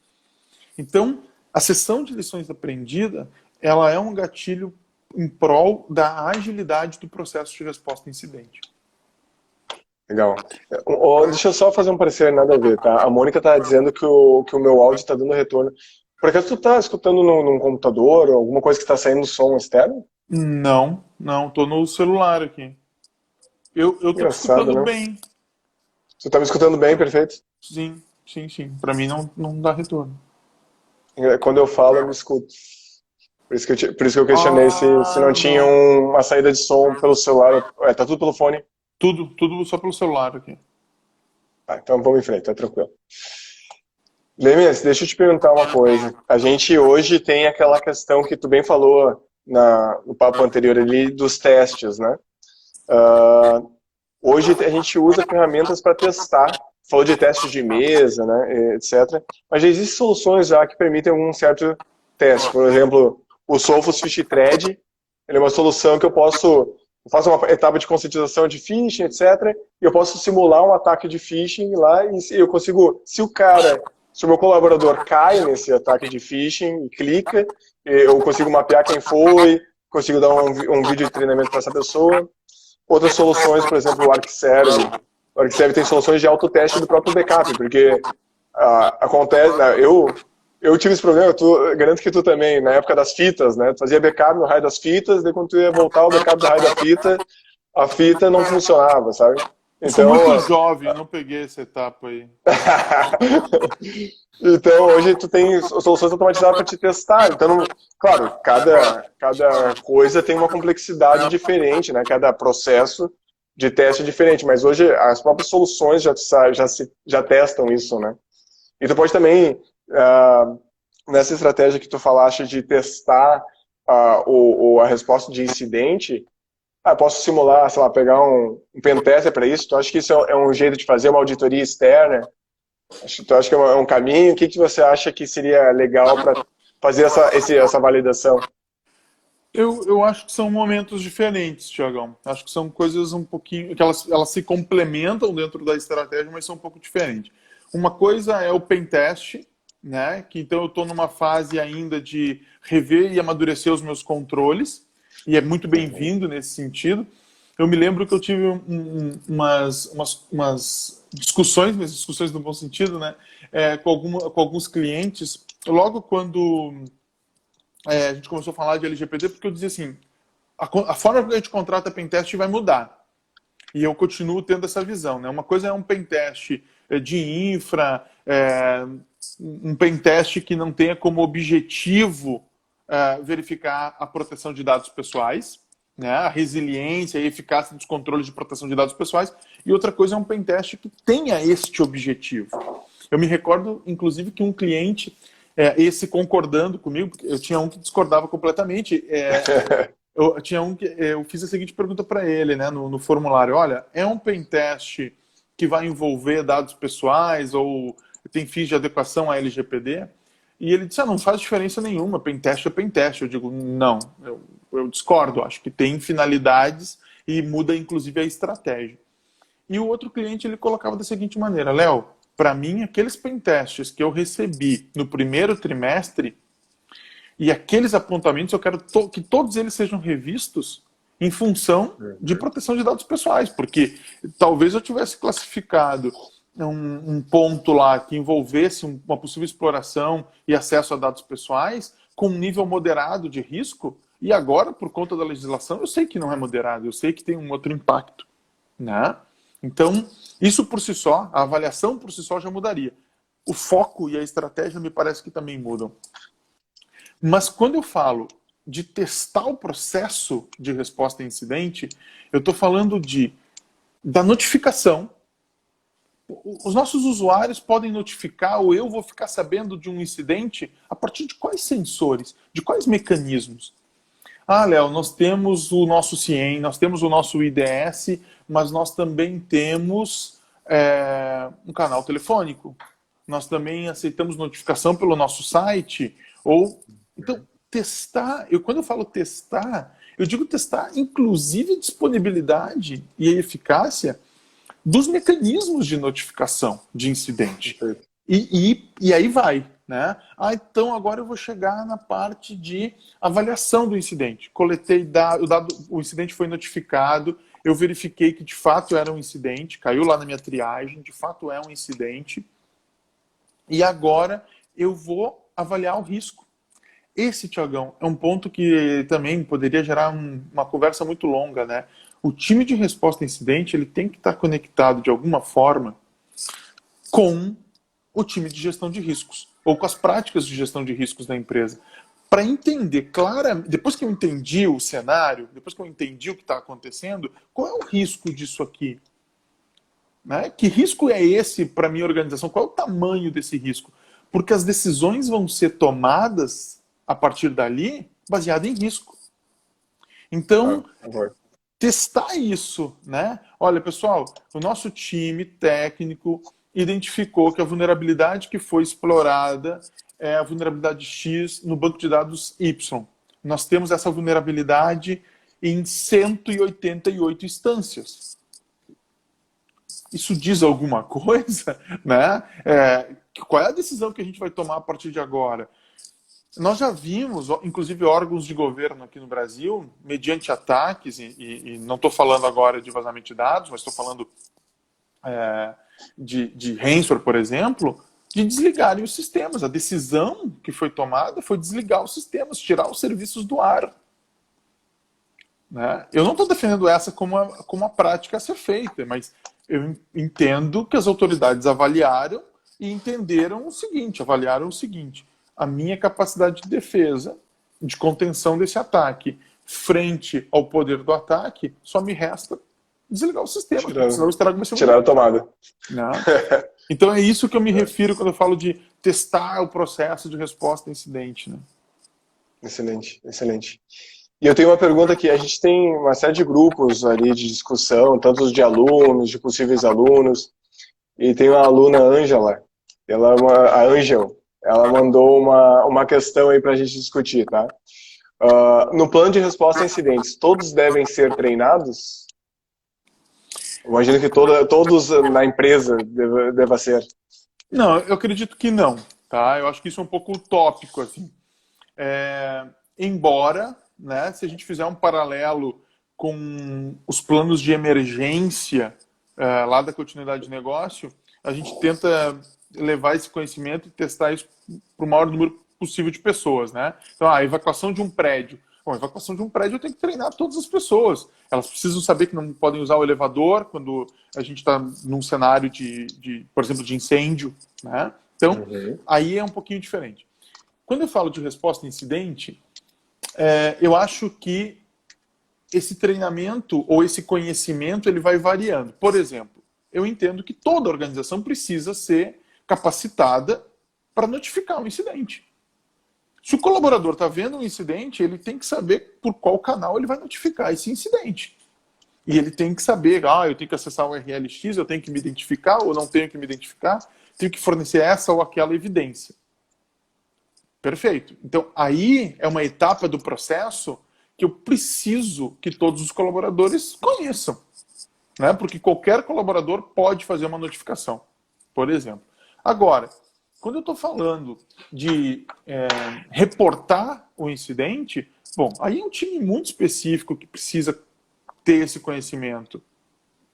B: Então, a sessão de lições aprendidas, ela é um gatilho em prol da agilidade do processo de resposta a incidente.
A: Legal. Deixa eu só fazer um parecer, nada a ver, tá? A Mônica tá dizendo que o meu áudio está dando retorno. Por acaso tu tá escutando num computador ou alguma coisa que está saindo som externo?
B: Não, tô no celular aqui. Eu tô te
A: Engraçado,
B: escutando
A: né?
B: bem.
A: Você tá me escutando bem, perfeito?
B: Sim. Para mim não dá retorno.
A: Quando eu falo, eu me escuto. Por isso que eu questionei se não tinha
B: Não.
A: uma saída de som pelo celular. Tá tudo pelo fone?
B: Tudo só pelo celular aqui.
A: Tá, então vamos em frente, tá tranquilo. Lemes, deixa eu te perguntar uma coisa. A gente hoje tem aquela questão que tu bem falou no papo anterior ali dos testes, né? Hoje a gente usa ferramentas para testar. Falou de testes de mesa, né, etc. Mas já existem soluções já que permitem um certo teste. Por exemplo, o Sophos Phish Thread, ele é uma solução que eu faço uma etapa de conscientização de phishing, etc. E eu posso simular um ataque de phishing lá e eu consigo, se o meu colaborador cai nesse ataque de phishing e clica, eu consigo mapear quem foi, consigo dar um vídeo de treinamento para essa pessoa. Outras soluções, por exemplo, o ArcServe. O ArcServe tem soluções de autoteste do próprio backup, porque acontece, eu tive esse problema, garanto que tu também, na época das fitas, né? Tu fazia backup no raio das fitas, daí quando tu ia voltar o backup do raio da fita, a fita não funcionava, sabe?
B: Eu sou
A: Então,
B: muito jovem, não peguei essa etapa aí.
A: então hoje tu tem soluções automatizadas para te testar. Então, claro, cada coisa tem uma complexidade diferente, né? Cada processo de teste é diferente, mas hoje as próprias soluções já testam isso, né? E tu pode também, nessa estratégia que tu falaste de testar a resposta de incidente, posso simular, sei lá, pegar um pentester para isso. Tu acha que isso é um jeito de fazer uma auditoria externa? Tu acha que é um caminho? O que você acha que seria legal para fazer essa validação?
B: Eu acho que são momentos diferentes, Tiagão. Acho que são coisas um pouquinho. Que elas se complementam dentro da estratégia, mas são um pouco diferentes. Uma coisa é o pentest, né? Que então eu estou numa fase ainda de rever e amadurecer os meus controles, e é muito bem-vindo nesse sentido. Eu me lembro que eu tive umas discussões, mas discussões no bom sentido, né? Com alguns clientes, logo quando a gente começou a falar de LGPD, porque eu dizia assim, a forma que a gente contrata pentest vai mudar. E eu continuo tendo essa visão, né? Uma coisa é um pentest de infra, um pentest que não tenha como objetivo verificar a proteção de dados pessoais, né? A resiliência e a eficácia dos controles de proteção de dados pessoais. E outra coisa é um pentest que tenha este objetivo. Eu me recordo, inclusive, que um cliente, esse concordando comigo, porque eu tinha um que discordava completamente, eu fiz a seguinte pergunta para ele, né, no formulário: olha, é um pentest que vai envolver dados pessoais ou tem fins de adequação à LGPD? E ele disse, não faz diferença nenhuma, pentest é pentest. Eu digo, não, eu discordo, acho que tem finalidades e muda inclusive a estratégia. E o outro cliente, ele colocava da seguinte maneira: Léo, para mim, aqueles pentests que eu recebi no primeiro trimestre e aqueles apontamentos, eu quero que todos eles sejam revistos em função de proteção de dados pessoais, porque talvez eu tivesse classificado um ponto lá que envolvesse uma possível exploração e acesso a dados pessoais com um nível moderado de risco, e agora, por conta da legislação, eu sei que não é moderado, eu sei que tem um outro impacto, né? Então, isso por si só, a avaliação por si só já mudaria. O foco e a estratégia me parece que também mudam. Mas quando eu falo de testar o processo de resposta a incidente, eu estou falando da notificação. Os nossos usuários podem notificar, ou eu vou ficar sabendo de um incidente a partir de quais sensores, de quais mecanismos. Léo, nós temos o nosso CIEM, nós temos o nosso IDS, mas nós também temos um canal telefônico. nós também aceitamos notificação pelo nosso site. Então, testar, quando eu falo testar, eu digo testar inclusive a disponibilidade e a eficácia dos mecanismos de notificação de incidente. E aí vai, né? Então agora eu vou chegar na parte de avaliação do incidente. Coletei o incidente foi notificado, eu verifiquei que de fato era um incidente, caiu lá na minha triagem, de fato é um incidente, e agora eu vou avaliar o risco. Esse, Tiagão, é um ponto que também poderia gerar uma conversa muito longa, né? O time de resposta a incidente ele tem que estar conectado de alguma forma com o time de gestão de riscos, ou com as práticas de gestão de riscos da empresa, para entender claramente, depois que eu entendi o cenário, depois que eu entendi o que está acontecendo, qual é o risco disso aqui? Né? Que risco é esse para a minha organização? Qual é o tamanho desse risco? Porque as decisões vão ser tomadas a partir dali baseado em risco. Então, testar isso, né? Olha, pessoal, o nosso time técnico identificou que a vulnerabilidade que foi explorada é a vulnerabilidade X no banco de dados Y. Nós temos essa vulnerabilidade em 188 instâncias. Isso diz alguma coisa, né? Qual é a decisão que a gente vai tomar a partir de agora? Nós já vimos, inclusive, órgãos de governo aqui no Brasil, mediante ataques, e não estou falando agora de vazamento de dados, mas estou falando de ransomware, por exemplo, de desligarem os sistemas. A decisão que foi tomada foi desligar os sistemas, tirar os serviços do ar. Né? Eu não estou defendendo essa como a prática a ser feita, mas eu entendo que as autoridades avaliaram avaliaram o seguinte, a minha capacidade de defesa, de contenção desse ataque, frente ao poder do ataque, só me resta desligar o sistema, senão o estrago vai ser muito
A: tirar a tomada.
B: Não. Então é isso que eu me refiro quando eu falo de testar o processo de resposta a incidente. Né?
A: Excelente, excelente. E eu tenho uma pergunta aqui, a gente tem uma série de grupos ali de discussão, tanto de alunos, de possíveis alunos, e tem uma aluna, Ângela, a Ângel, ela mandou uma questão aí para a gente discutir, tá? No plano de resposta a incidentes, todos devem ser treinados? Imagino que todos na empresa deva ser.
B: Não, eu acredito que não, tá? Eu acho que isso é um pouco utópico, assim. Embora, né, se a gente fizer um paralelo com os planos de emergência lá da continuidade de negócio, a gente tenta levar esse conhecimento e testar isso para o maior número possível de pessoas, né? Então, a evacuação de um prédio. Bom, a evacuação de um prédio eu tenho que treinar todas as pessoas. Elas precisam saber que não podem usar o elevador quando a gente está num cenário por exemplo, de incêndio, né? Então, aí é um pouquinho diferente. Quando eu falo de resposta a incidente, eu acho que esse treinamento ou esse conhecimento ele vai variando. Por exemplo, eu entendo que toda organização precisa ser capacitada para notificar um incidente. Se o colaborador está vendo um incidente, ele tem que saber por qual canal ele vai notificar esse incidente. E ele tem que saber, eu tenho que acessar o URL X, eu tenho que me identificar ou não tenho que me identificar, tenho que fornecer essa ou aquela evidência. Perfeito. Então, aí é uma etapa do processo que eu preciso que todos os colaboradores conheçam. Né? Porque qualquer colaborador pode fazer uma notificação, por exemplo. Agora, quando eu estou falando de reportar o incidente, bom, aí é um time muito específico que precisa ter esse conhecimento.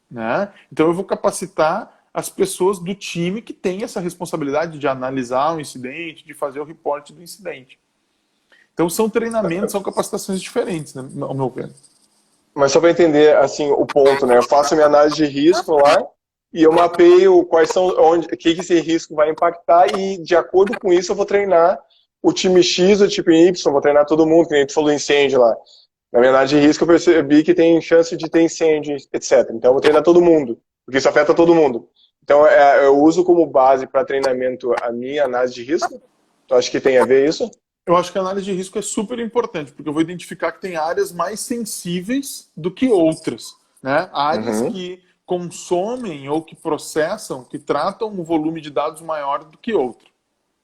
B: Né? Então eu vou capacitar as pessoas do time que tem essa responsabilidade de analisar o incidente, de fazer o reporte do incidente. Então são treinamentos, são capacitações diferentes, né, ao meu ver.
A: Mas só para entender assim, o ponto, né? Eu faço a minha análise de risco lá e eu mapeio quais são, o que esse risco vai impactar e de acordo com isso eu vou treinar o time X, o time Y, vou treinar todo mundo, que nem tu falou incêndio lá. Na minha análise de risco eu percebi que tem chance de ter incêndio, etc. Então eu vou treinar todo mundo, porque isso afeta todo mundo. Então eu uso como base para treinamento a minha análise de risco? Tu acha que tem a ver isso?
B: Eu acho que a análise de risco é super importante, porque eu vou identificar que tem áreas mais sensíveis do que outras. Né? Áreas que consomem ou que processam, que tratam um volume de dados maior do que outro,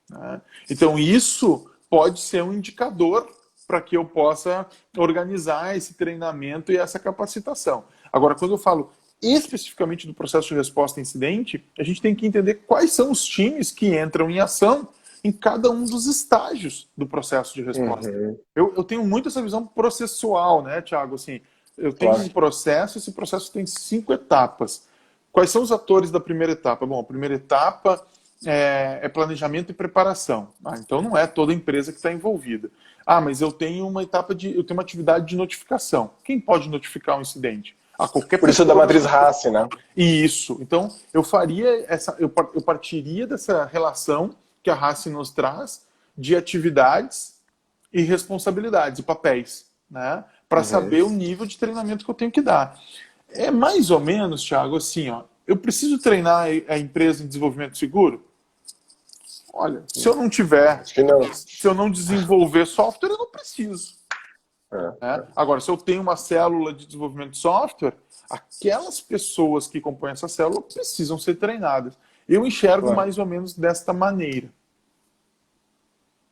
B: né? Então, isso pode ser um indicador para que eu possa organizar esse treinamento e essa capacitação. Agora, quando eu falo especificamente do processo de resposta a incidente, a gente tem que entender quais são os times que entram em ação em cada um dos estágios do processo de resposta. Eu tenho muito essa visão processual, né, Thiago? Assim, eu tenho um processo, esse processo tem 5 etapas. Quais são os atores da primeira etapa? Bom, a primeira etapa é planejamento e preparação. Então não é toda a empresa que está envolvida. Mas eu tenho uma atividade de notificação. Quem pode notificar um incidente? Qualquer
A: Por isso
B: pessoa.
A: da matriz RACE, né?
B: Isso. Então eu partiria dessa relação que a RACE nos traz de atividades e responsabilidades e papéis, né? Para saber o nível de treinamento que eu tenho que dar. É mais ou menos, Thiago, assim, ó, eu preciso treinar a empresa em desenvolvimento seguro? Olha, se eu não tiver, se eu não desenvolver software, eu não preciso. Né? Agora, se eu tenho uma célula de desenvolvimento de software, aquelas pessoas que compõem essa célula precisam ser treinadas. Eu enxergo mais ou menos desta maneira.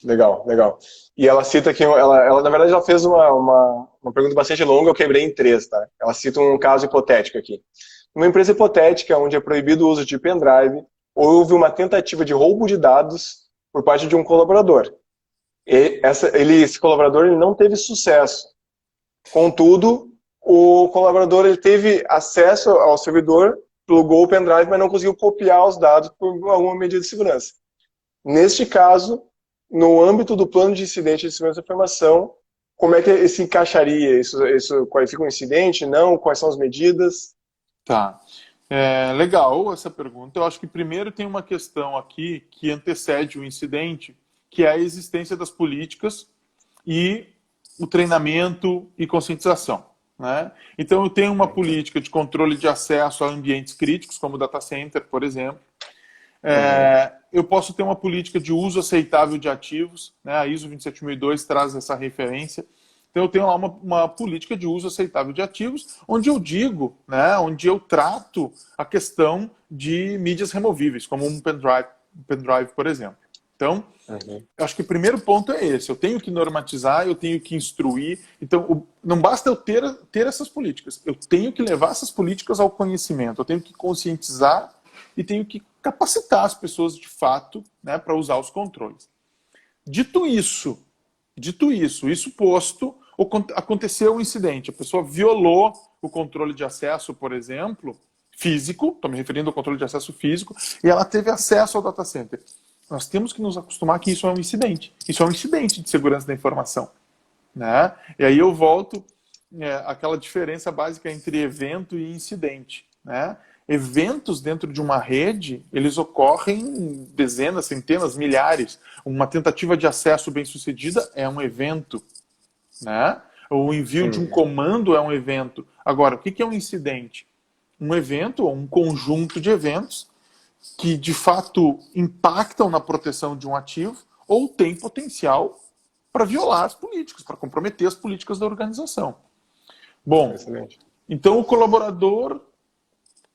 A: Legal, legal. E ela cita que, ela na verdade, ela fez uma pergunta bastante longa, eu quebrei em 3, tá? Ela cita um caso hipotético aqui. Uma empresa hipotética onde é proibido o uso de pendrive, houve uma tentativa de roubo de dados por parte de um colaborador. Esse colaborador ele não teve sucesso. Contudo, o colaborador ele teve acesso ao servidor, plugou o pendrive, mas não conseguiu copiar os dados por alguma medida de segurança. Neste caso, no âmbito do plano de incidente de segurança da informação, como é que se encaixaria? Isso qualifica um incidente? Não? Quais são as medidas?
B: Tá. Legal essa pergunta. Eu acho que primeiro tem uma questão aqui que antecede o incidente, que é a existência das políticas e o treinamento e conscientização, né? Então eu tenho uma política de controle de acesso a ambientes críticos, como o data center, por exemplo. Eu posso ter uma política de uso aceitável de ativos, né? A ISO 27002 traz essa referência. Então eu tenho lá uma política de uso aceitável de ativos, onde eu digo, né, onde eu trato a questão de mídias removíveis, como um pendrive, por exemplo. Então, eu acho que o primeiro ponto é esse. Eu tenho que normatizar, eu tenho que instruir. Então, não basta eu ter essas políticas. Eu tenho que levar essas políticas ao conhecimento. Eu tenho que conscientizar e tenho que capacitar as pessoas de fato, né, para usar os controles. Dito isso posto, aconteceu um incidente. A pessoa violou o controle de acesso, por exemplo, físico, estou me referindo ao controle de acesso físico, e ela teve acesso ao data center. Nós temos que nos acostumar que isso é um incidente. Isso é um incidente de segurança da informação, né? E aí eu volto àquela diferença básica entre evento e incidente, né? Eventos dentro de uma rede, eles ocorrem dezenas, centenas, milhares. Uma tentativa de acesso bem-sucedida é um evento, né? O envio de um comando é um evento. Agora, o que é um incidente? Um evento ou um conjunto de eventos que, de fato, impactam na proteção de um ativo ou têm potencial para violar as políticas, para comprometer as políticas da organização. Bom, então o colaborador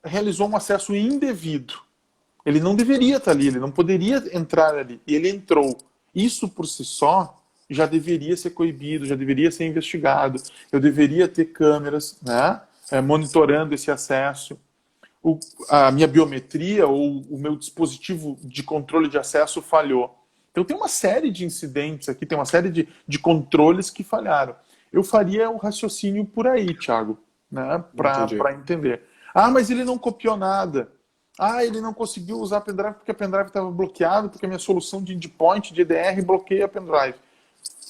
B: realizou um acesso indevido. Ele não deveria estar ali, ele não poderia entrar ali. E ele entrou. Isso, por si só, já deveria ser coibido, já deveria ser investigado. Eu deveria ter câmeras, né, monitorando esse acesso. A minha biometria ou o meu dispositivo de controle de acesso falhou. Então tem uma série de incidentes aqui, tem uma série de controles que falharam. Eu faria o raciocínio por aí, Thiago, né, para entender. Mas ele não copiou nada. Ele não conseguiu usar pendrive porque a pendrive estava bloqueado, porque a minha solução de endpoint, de EDR, bloqueia a pendrive.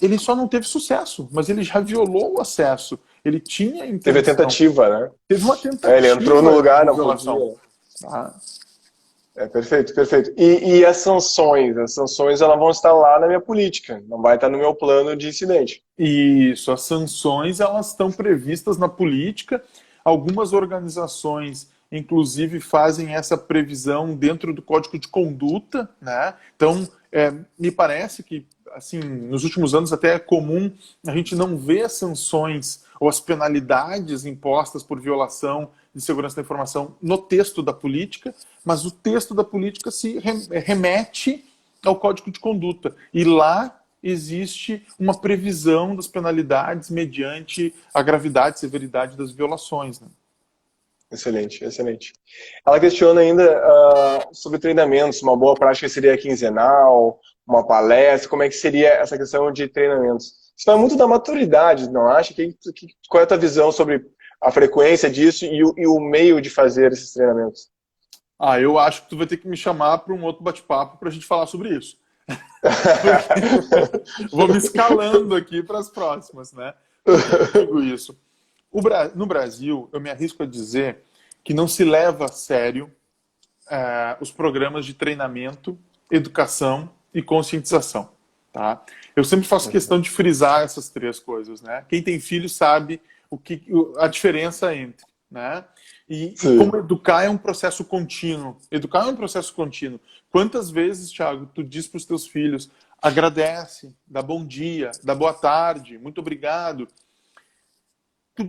B: Ele só não teve sucesso, mas ele já violou o acesso. Ele tinha intenção.
A: Teve a tentativa, né?
B: Teve uma tentativa.
A: Ele entrou no lugar, não podia. Perfeito, perfeito. E as sanções? As sanções elas vão estar lá na minha política, não vai estar no meu plano de incidente.
B: Isso, as sanções elas estão previstas na política. Algumas organizações, inclusive, fazem essa previsão dentro do código de conduta, né? Então, me parece que, assim, nos últimos anos até é comum a gente não ver as sanções ou as penalidades impostas por violação de segurança da informação no texto da política, mas o texto da política se remete ao Código de Conduta. E lá existe uma previsão das penalidades mediante a gravidade e severidade das violações, né?
A: Excelente, excelente. Ela questiona ainda sobre treinamentos, uma boa prática seria quinzenal, uma palestra, como é que seria essa questão de treinamentos? Isso vai muito da maturidade, não acha? Qual é a tua visão sobre a frequência disso e o meio de fazer esses treinamentos?
B: Eu acho que tu vai ter que me chamar para um outro bate-papo para a gente falar sobre isso. Vou me escalando aqui para as próximas, né? Por que eu digo isso? No Brasil, eu me arrisco a dizer que não se leva a sério os programas de treinamento, educação e conscientização. Tá? Eu sempre faço questão de frisar essas três coisas. Né? Quem tem filho sabe a diferença entre. Né? E como educar é um processo contínuo. Educar é um processo contínuo. Quantas vezes, Thiago, tu diz para os teus filhos, agradece, dá bom dia, dá boa tarde, muito obrigado.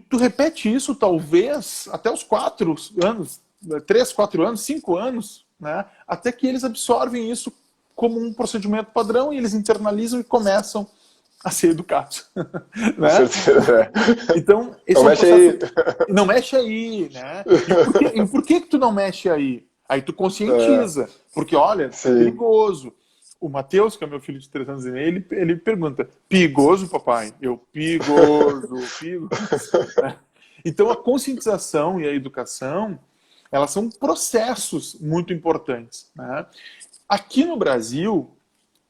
B: Tu repete isso, talvez, até os 4 anos, 3, 4 anos, 5 anos, né? Até que eles absorvem isso como um procedimento padrão e eles internalizam e começam a ser educados. Né?
A: Com certeza.
B: Então, esse
A: não mexe aí.
B: Não mexe aí, né? E por que tu não mexe aí? Aí tu conscientiza. Porque, olha, é perigoso. O Matheus, que é meu filho de 3 anos e meio, ele pergunta, perigoso, papai? Eu, perigoso. Então, a conscientização e a educação, elas são processos muito importantes. Né? Aqui no Brasil,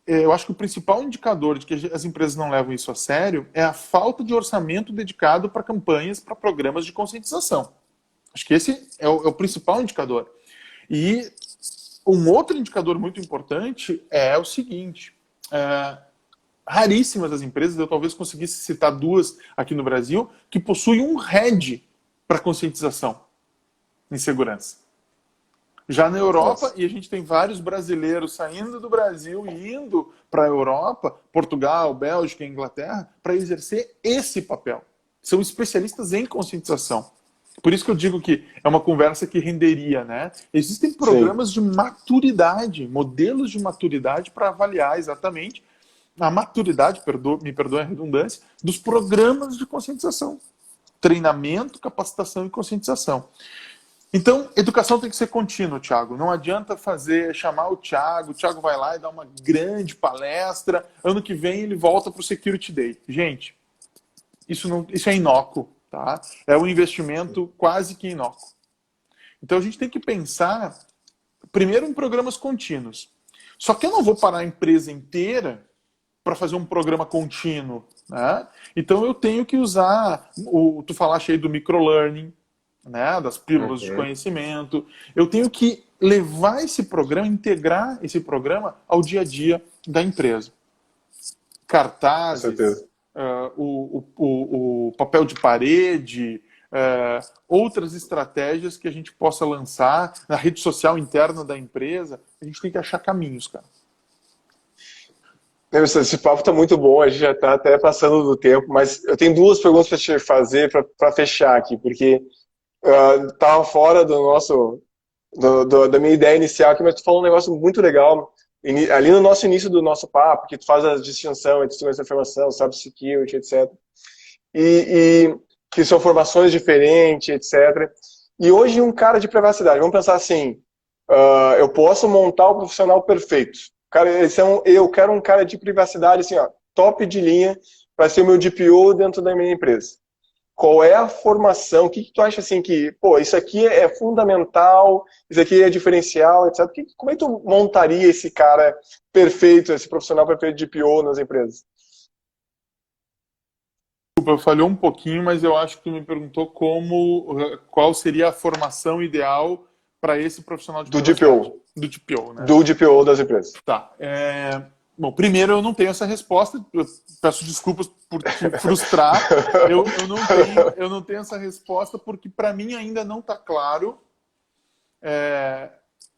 B: eu acho que o principal indicador de que as empresas não levam isso a sério é a falta de orçamento dedicado para campanhas, para programas de conscientização. Acho que esse é o principal indicador. E um outro indicador muito importante é o seguinte, raríssimas as empresas, eu talvez conseguisse citar 2 aqui no Brasil, que possuem um head para conscientização em segurança. Já na Europa, e a gente tem vários brasileiros saindo do Brasil e indo para a Europa, Portugal, Bélgica, Inglaterra, para exercer esse papel. São especialistas em conscientização. Por isso que eu digo que é uma conversa que renderia, né? Existem programas de maturidade, modelos de maturidade para avaliar exatamente a maturidade, me perdoe a redundância, dos programas de conscientização. Treinamento, capacitação e conscientização. Então, educação tem que ser contínua, Thiago. Não adianta chamar o Thiago vai lá e dá uma grande palestra, ano que vem ele volta para o Security Day. Gente, isso é inócuo, tá? É um investimento quase que inócuo. Então a gente tem que pensar, primeiro, em programas contínuos. Só que eu não vou parar a empresa inteira para fazer um programa contínuo, né? Então eu tenho que usar, tu falaste aí do microlearning, né, das pílulas de conhecimento. Eu tenho que levar esse programa, integrar esse programa ao dia a dia da empresa. Cartazes, o papel de parede, outras estratégias que a gente possa lançar na rede social interna da empresa. A gente tem que achar caminhos, cara.
A: Esse papo está muito bom, a gente já está até passando do tempo, mas eu tenho 2 perguntas para te fazer para fechar aqui, porque estava fora do nosso da minha ideia inicial aqui, mas tu falou um negócio muito legal ali no nosso início do nosso papo, que tu faz a distinção entre segurança da informação, cybersecurity, etc. E que são formações diferentes, etc. E hoje um cara de privacidade, vamos pensar assim, eu posso montar o profissional perfeito. Cara, eu quero um cara de privacidade assim, ó, top de linha para ser o meu DPO dentro da minha empresa. Qual é a formação? O que tu acha assim que, pô, isso aqui é fundamental, isso aqui é diferencial, etc. Como é que tu montaria esse cara perfeito, esse profissional perfeito de PO nas empresas?
B: Desculpa, falhou um pouquinho, mas eu acho que tu me perguntou qual seria a formação ideal para esse profissional de
A: DPO.
B: Do DPO, né?
A: Do DPO das empresas.
B: Tá. Bom, primeiro eu não tenho essa resposta, eu peço desculpas por te frustrar, eu não tenho essa resposta porque para mim ainda não está claro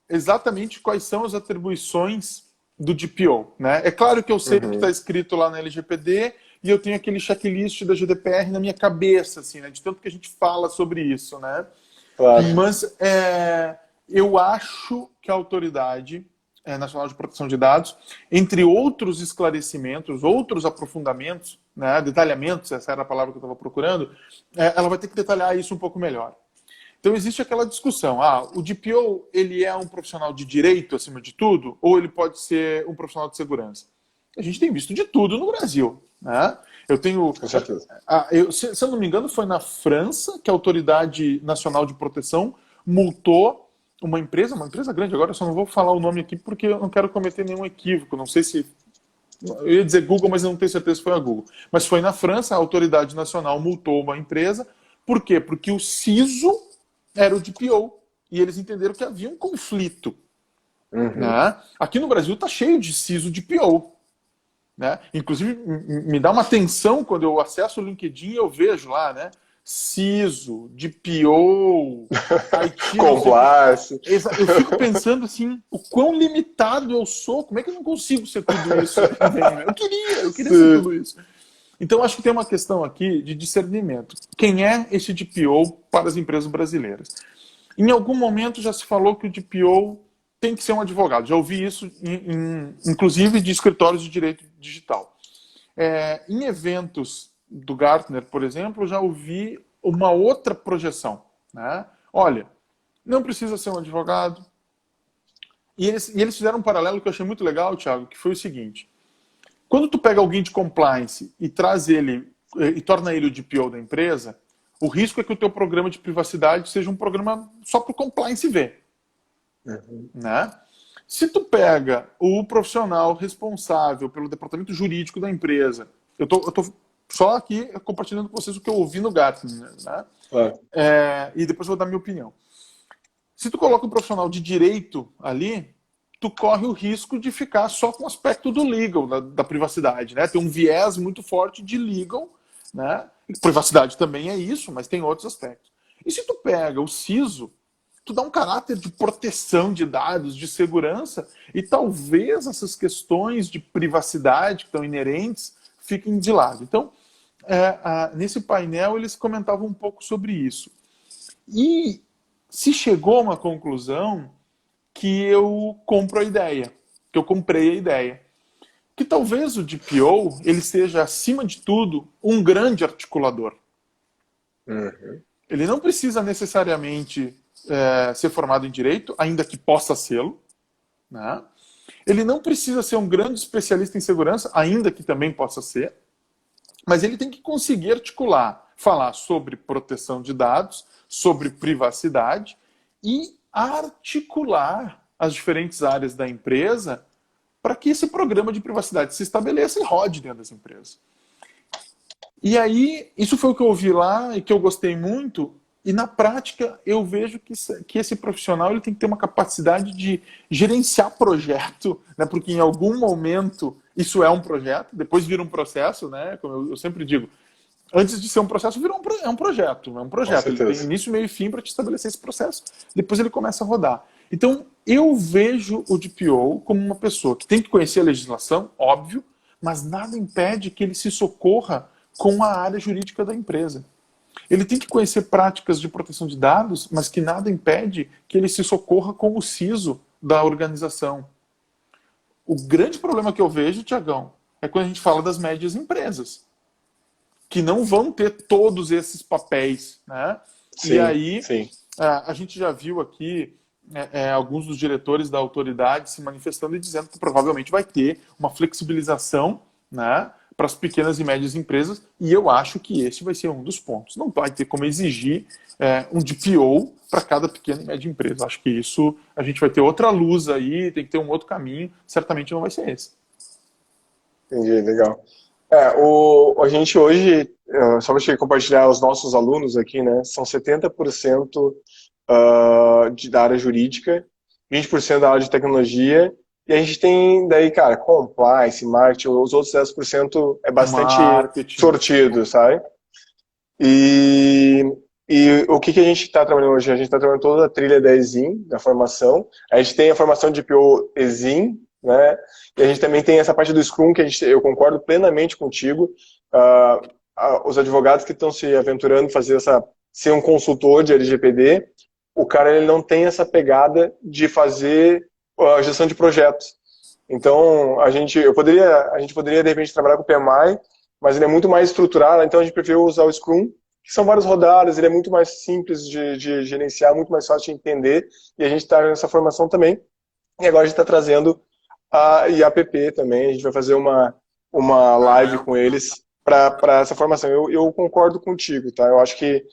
B: exatamente quais são as atribuições do DPO, né? É claro que eu sei o que está
A: Uhum.
B: escrito lá na LGPD e eu tenho aquele checklist da GDPR na minha cabeça, assim, né? De tanto que a gente fala sobre isso, né?
A: Claro.
B: Mas eu acho que a Autoridade Nacional de Proteção de Dados, entre outros esclarecimentos, outros aprofundamentos, né, detalhamentos, essa era a palavra que eu estava procurando, ela vai ter que detalhar isso um pouco melhor. Então existe aquela discussão, o DPO ele é um profissional de direito acima de tudo, ou ele pode ser um profissional de segurança? A gente tem visto de tudo no Brasil, né? Eu tenho,
A: Com certeza.
B: se eu não me engano, foi na França que a Autoridade Nacional de Proteção multou uma empresa grande, agora eu só não vou falar o nome aqui porque eu não quero cometer nenhum equívoco, não sei se eu ia dizer Google, mas eu não tenho certeza se foi a Google. Mas foi na França, a Autoridade Nacional multou uma empresa. Por quê? Porque o CISO era o DPO. E eles entenderam que havia um conflito.
A: Uhum.
B: Né? Aqui no Brasil está cheio de CISO DPO. Né? Inclusive, me dá uma atenção quando eu acesso o LinkedIn e eu vejo lá, né? CISO, DPO, IT, não sei o que.
A: Compliance.
B: Eu fico pensando assim, o quão limitado eu sou, como é que eu não consigo ser tudo isso aqui dentro? Eu queria ser
A: Sim.
B: tudo isso. Então, acho que tem uma questão aqui de discernimento. Quem é esse DPO para as empresas brasileiras? Em algum momento já se falou que o DPO tem que ser um advogado. Já ouvi isso, inclusive, de escritórios de direito digital. Em eventos do Gartner, por exemplo, já ouvi uma outra projeção. Né? Olha, não precisa ser um advogado. E eles fizeram um paralelo que eu achei muito legal, Thiago, que foi o seguinte. Quando tu pega alguém de compliance e traz ele e torna ele o DPO da empresa, o risco é que o teu programa de privacidade seja um programa só para o compliance ver.
A: Uhum.
B: Né? Se tu pega o profissional responsável pelo departamento jurídico da empresa, eu tô só aqui compartilhando com vocês o que eu ouvi no Gartner, né?
A: Claro.
B: E depois eu vou dar minha opinião. Se tu coloca um profissional de direito ali, tu corre o risco de ficar só com o aspecto do legal, da privacidade, né? Tem um viés muito forte de legal, né? E privacidade também é isso, mas tem outros aspectos. E se tu pega o CISO, tu dá um caráter de proteção de dados, de segurança, e talvez essas questões de privacidade que estão inerentes fiquem de lado. Então, nesse painel eles comentavam um pouco sobre isso. E se chegou a uma conclusão que eu compro a ideia, que eu comprei a ideia. Que talvez o DPO ele seja, acima de tudo, um grande articulador.
A: Uhum.
B: Ele não precisa necessariamente ser formado em direito, ainda que possa sê-lo. Né? Ele não precisa ser um grande especialista em segurança, ainda que também possa ser. Mas ele tem que conseguir articular, falar sobre proteção de dados, sobre privacidade e articular as diferentes áreas da empresa para que esse programa de privacidade se estabeleça e rode dentro das empresas. E aí, isso foi o que eu ouvi lá e que eu gostei muito. E na prática, eu vejo que esse profissional ele tem que ter uma capacidade de gerenciar projeto, né? Porque em algum momento isso é um projeto, depois vira um processo, né? Como eu sempre digo, antes de ser um processo, vira um projeto. É um
A: Com
B: projeto. Ele tem
A: certeza.
B: início, meio e fim para te estabelecer esse processo. Depois ele começa a rodar. Então, eu vejo o DPO como uma pessoa que tem que conhecer a legislação, óbvio, mas nada impede que ele se socorra com a área jurídica da empresa. Ele tem que conhecer práticas de proteção de dados, mas que nada impede que ele se socorra com o CISO da organização. O grande problema que eu vejo, Tiagão, é quando a gente fala das médias empresas, que não vão ter todos esses papéis. Né? E
A: Sim,
B: aí,
A: sim.
B: a gente já viu aqui alguns dos diretores da autoridade se manifestando e dizendo que provavelmente vai ter uma flexibilização, né, para as pequenas e médias empresas, e eu acho que esse vai ser um dos pontos. Não vai ter como exigir um DPO para cada pequena e média empresa. Acho que isso a gente vai ter outra luz aí, tem que ter um outro caminho, certamente não vai ser esse.
A: Entendi, legal. A gente hoje, só para compartilhar os nossos alunos aqui, né, são 70% da área jurídica, 20% da área de tecnologia, e a gente tem daí, cara, compliance, marketing, os outros 10% é bastante
B: Marketing.
A: sortido, sabe? E, o que a gente está trabalhando hoje? A gente está trabalhando toda a trilha da ESIM, da formação. A gente tem a formação de PO ESIM, né? E a gente também tem essa parte do Scrum, que eu concordo plenamente contigo. Os advogados que estão se aventurando fazer ser um consultor de LGPD, o cara ele não tem essa pegada de fazer a gestão de projetos. Então, a gente poderia, de repente, trabalhar com o PMI, mas ele é muito mais estruturado, então a gente prefere usar o Scrum, que são várias rodadas, ele é muito mais simples de gerenciar, muito mais fácil de entender, e a gente está nessa formação também. E agora a gente está trazendo a IAPP também, a gente vai fazer uma live com eles para essa formação. Eu concordo contigo, tá? Eu acho que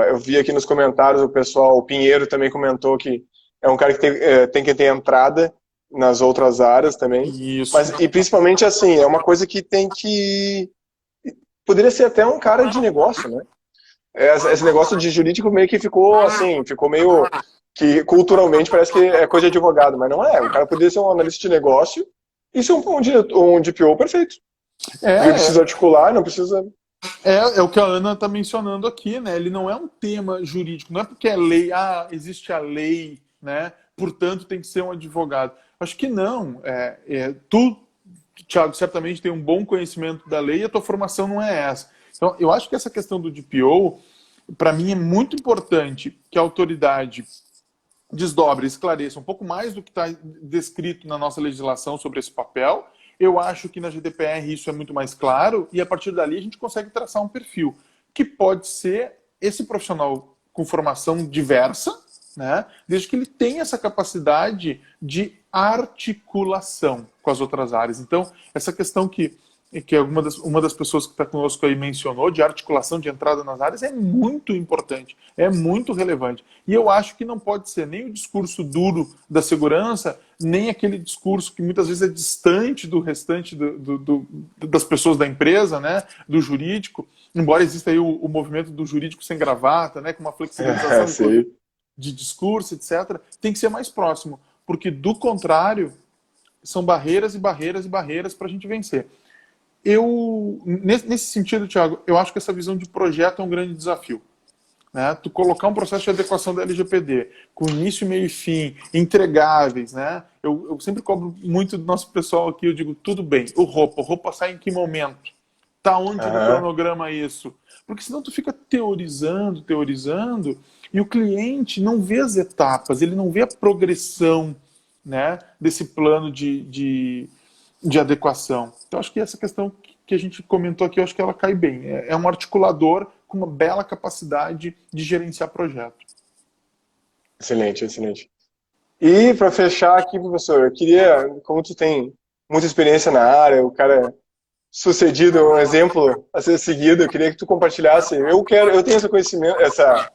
A: eu vi aqui nos comentários o Pinheiro também comentou que é um cara que tem que ter entrada nas outras áreas também.
B: Isso.
A: E principalmente assim, é uma coisa que poderia ser até um cara de negócio, né? Esse negócio de jurídico meio que ficou meio que culturalmente parece que é coisa de advogado, mas não é. O cara poderia ser um analista de negócio e ser um DPO perfeito. Ele precisa articular, não precisa...
B: É o que a Ana está mencionando aqui, né? Ele não é um tema jurídico, não é porque é lei, existe a lei, né? Portanto tem que ser um advogado. Acho que não. Tu, Thiago, certamente tem um bom conhecimento da lei e a tua formação não é essa. Então, eu acho que essa questão do DPO, para mim, é muito importante que a autoridade desdobre, esclareça um pouco mais do que está descrito na nossa legislação sobre esse papel. Eu acho que na GDPR isso é muito mais claro e a partir dali a gente consegue traçar um perfil que pode ser esse profissional com formação diversa, né? Desde que ele tenha essa capacidade de articulação com as outras áreas. Então, essa questão que uma das pessoas que está conosco aí mencionou, de articulação de entrada nas áreas, é muito importante, é muito relevante. E eu acho que não pode ser nem o discurso duro da segurança, nem aquele discurso que muitas vezes é distante do restante das pessoas da empresa, né, do jurídico, embora exista aí o movimento do jurídico sem gravata, né, com uma flexibilização de discurso, etc., tem que ser mais próximo, porque do contrário, são barreiras e barreiras e barreiras para a gente vencer. Nesse sentido, Thiago, eu acho que essa visão de projeto é um grande desafio. Né? Tu colocar um processo de adequação da LGPD com início, meio e fim, entregáveis, né? Eu sempre cobro muito do nosso pessoal aqui, eu digo, tudo bem, o roupa sai em que momento? Tá onde no cronograma isso? Porque senão tu fica teorizando, e o cliente não vê as etapas, ele não vê a progressão, né, desse plano de adequação. Então, acho que essa questão que a gente comentou aqui, eu acho que ela cai bem. É um articulador com uma bela capacidade de gerenciar projeto.
A: Excelente, excelente. E, para fechar aqui, professor, eu queria, como tu tem muita experiência na área, o cara sucedido, um exemplo a ser seguido, eu queria que tu compartilhasse. Eu tenho essa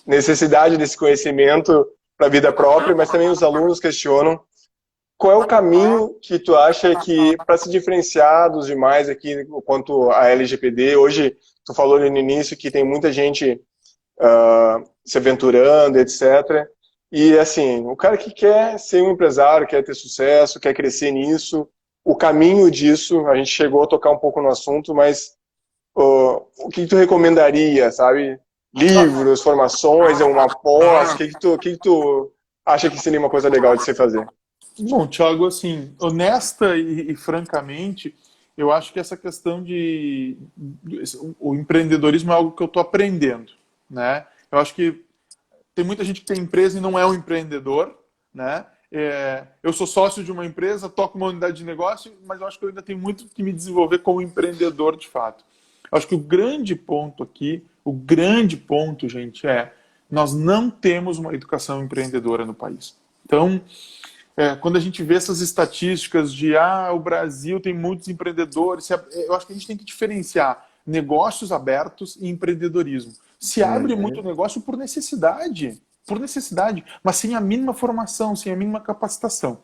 A: necessidade desse conhecimento para a vida própria, mas também os alunos questionam. Qual é o caminho que tu acha que, para se diferenciar dos demais aqui quanto a LGPD, hoje tu falou no início que tem muita gente se aventurando, etc. E assim, o cara que quer ser um empresário, quer ter sucesso, quer crescer nisso, o caminho disso, a gente chegou a tocar um pouco no assunto, mas o que tu recomendaria, sabe? Livros, formações, uma pós, o que tu acha que seria uma coisa legal de se fazer?
B: Bom, Thiago, assim, honesta e francamente, eu acho que essa questão o empreendedorismo é algo que eu estou aprendendo, né? Eu acho que tem muita gente que tem empresa e não é um empreendedor, né? Eu sou sócio de uma empresa, toco uma unidade de negócio, mas eu acho que eu ainda tenho muito que me desenvolver como empreendedor de fato. Eu acho que o grande ponto aqui, gente, nós não temos uma educação empreendedora no país. Então, quando a gente vê essas estatísticas de o Brasil tem muitos empreendedores, eu acho que a gente tem que diferenciar negócios abertos e empreendedorismo. Se abre muito negócio por necessidade, mas sem a mínima formação, sem a mínima capacitação.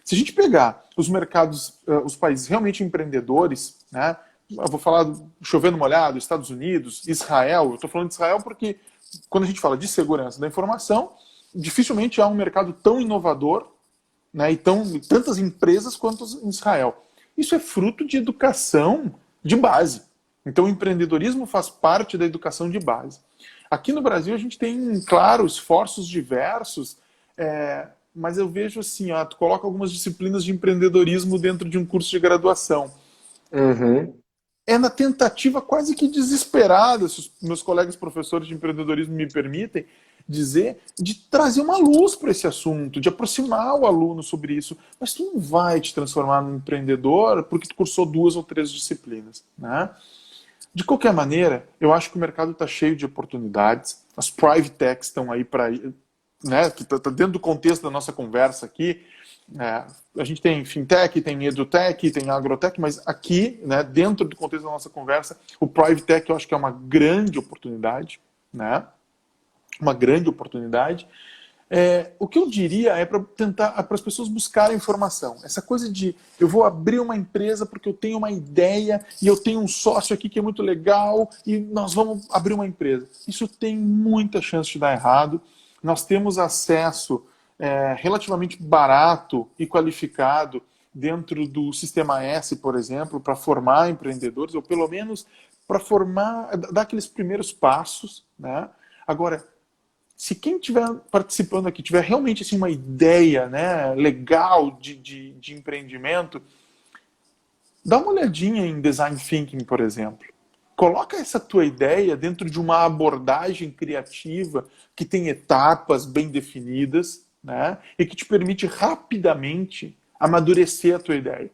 B: Se a gente pegar os mercados, os países realmente empreendedores, né, eu vou falar chovendo molhado, Estados Unidos, Israel, eu estou falando de Israel porque quando a gente fala de segurança da informação, dificilmente há um mercado tão inovador, né, e tantas empresas quanto em Israel. Isso é fruto de educação de base. Então o empreendedorismo faz parte da educação de base. Aqui no Brasil a gente tem, claro, esforços diversos mas eu vejo assim, ó, tu coloca algumas disciplinas de empreendedorismo dentro de um curso de graduação.
A: Uhum.
B: É na tentativa quase que desesperada, se os meus colegas professores de empreendedorismo me permitem dizer, de trazer uma luz para esse assunto, de aproximar o aluno sobre isso. Mas tu não vai te transformar num empreendedor porque tu cursou 2 ou 3 disciplinas, né? De qualquer maneira, eu acho que o mercado está cheio de oportunidades. As private techs estão aí para, né, tá dentro do contexto da nossa conversa aqui. A gente tem fintech, tem edutech, tem agrotech, mas aqui, né, dentro do contexto da nossa conversa, o private tech eu acho que é uma grande oportunidade, né? Uma grande oportunidade. O que eu diria é para tentar para as pessoas buscarem informação. Essa coisa de eu vou abrir uma empresa porque eu tenho uma ideia e eu tenho um sócio aqui que é muito legal e nós vamos abrir uma empresa. Isso tem muita chance de dar errado. Nós temos acesso relativamente barato e qualificado dentro do Sistema S, por exemplo, para formar empreendedores, ou pelo menos para formar, dar aqueles primeiros passos, né? Agora, se quem estiver participando aqui tiver realmente assim, uma ideia, né, legal de empreendimento, dá uma olhadinha em Design Thinking, por exemplo. Coloca essa tua ideia dentro de uma abordagem criativa que tem etapas bem definidas, né, e que te permite rapidamente amadurecer a tua ideia.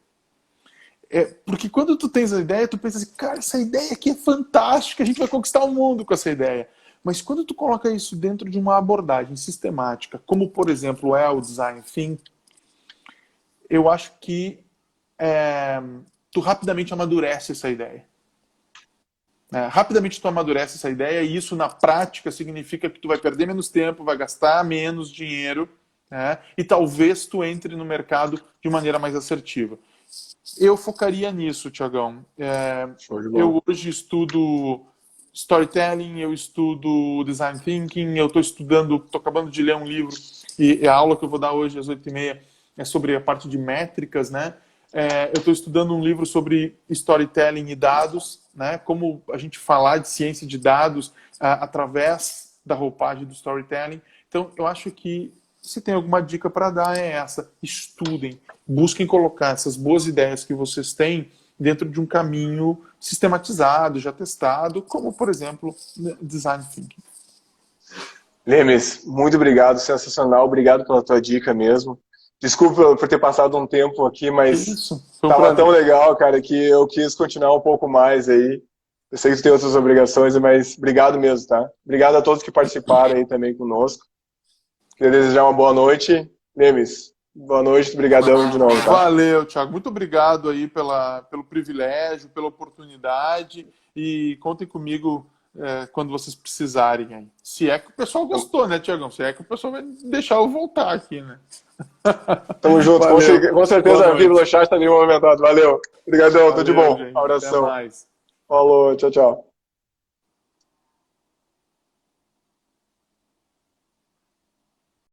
B: Porque quando tu tens a ideia, tu pensa assim, cara, essa ideia aqui é fantástica, a gente vai conquistar o mundo com essa ideia. Mas quando tu coloca isso dentro de uma abordagem sistemática, como por exemplo é o Design Thinking, eu acho que tu rapidamente amadurece essa ideia. Rapidamente tu amadurece essa ideia e isso na prática significa que tu vai perder menos tempo, vai gastar menos dinheiro, né? E talvez tu entre no mercado de maneira mais assertiva. Eu focaria nisso, Tiagão. Eu hoje estudo storytelling, eu estudo design thinking, eu estou acabando de ler um livro e a aula que eu vou dar hoje às 8h30 é sobre a parte de métricas, né? Eu estou estudando um livro sobre storytelling e dados, né? Como a gente falar de ciência de dados através da roupagem do storytelling. Então, eu acho que se tem alguma dica para dar é essa. Estudem, busquem colocar essas boas ideias que vocês têm dentro de um caminho sistematizado, já testado, como, por exemplo, Design Thinking.
A: Lemes, muito obrigado, sensacional. Obrigado pela tua dica mesmo. Desculpa por ter passado um tempo aqui, mas estava tão legal, cara, que eu quis continuar um pouco mais aí. Eu sei que tu tem outras obrigações, mas obrigado mesmo, tá? Obrigado a todos que participaram aí também conosco. Queria desejar uma boa noite. Lemes, boa noite, brigadão de novo, tá?
B: Valeu, Thiago. Muito obrigado aí pelo privilégio, pela oportunidade e contem comigo quando vocês precisarem aí. Se é que o pessoal gostou, né, Thiagão? Se é que o pessoal vai deixar eu voltar aqui, né?
A: Tamo junto. Com certeza aqui pelo chat tá meio movimentado. Valeu. Obrigadão, tudo de bom.
B: Gente.
A: Abração.
B: Até mais.
A: Falou, tchau, tchau.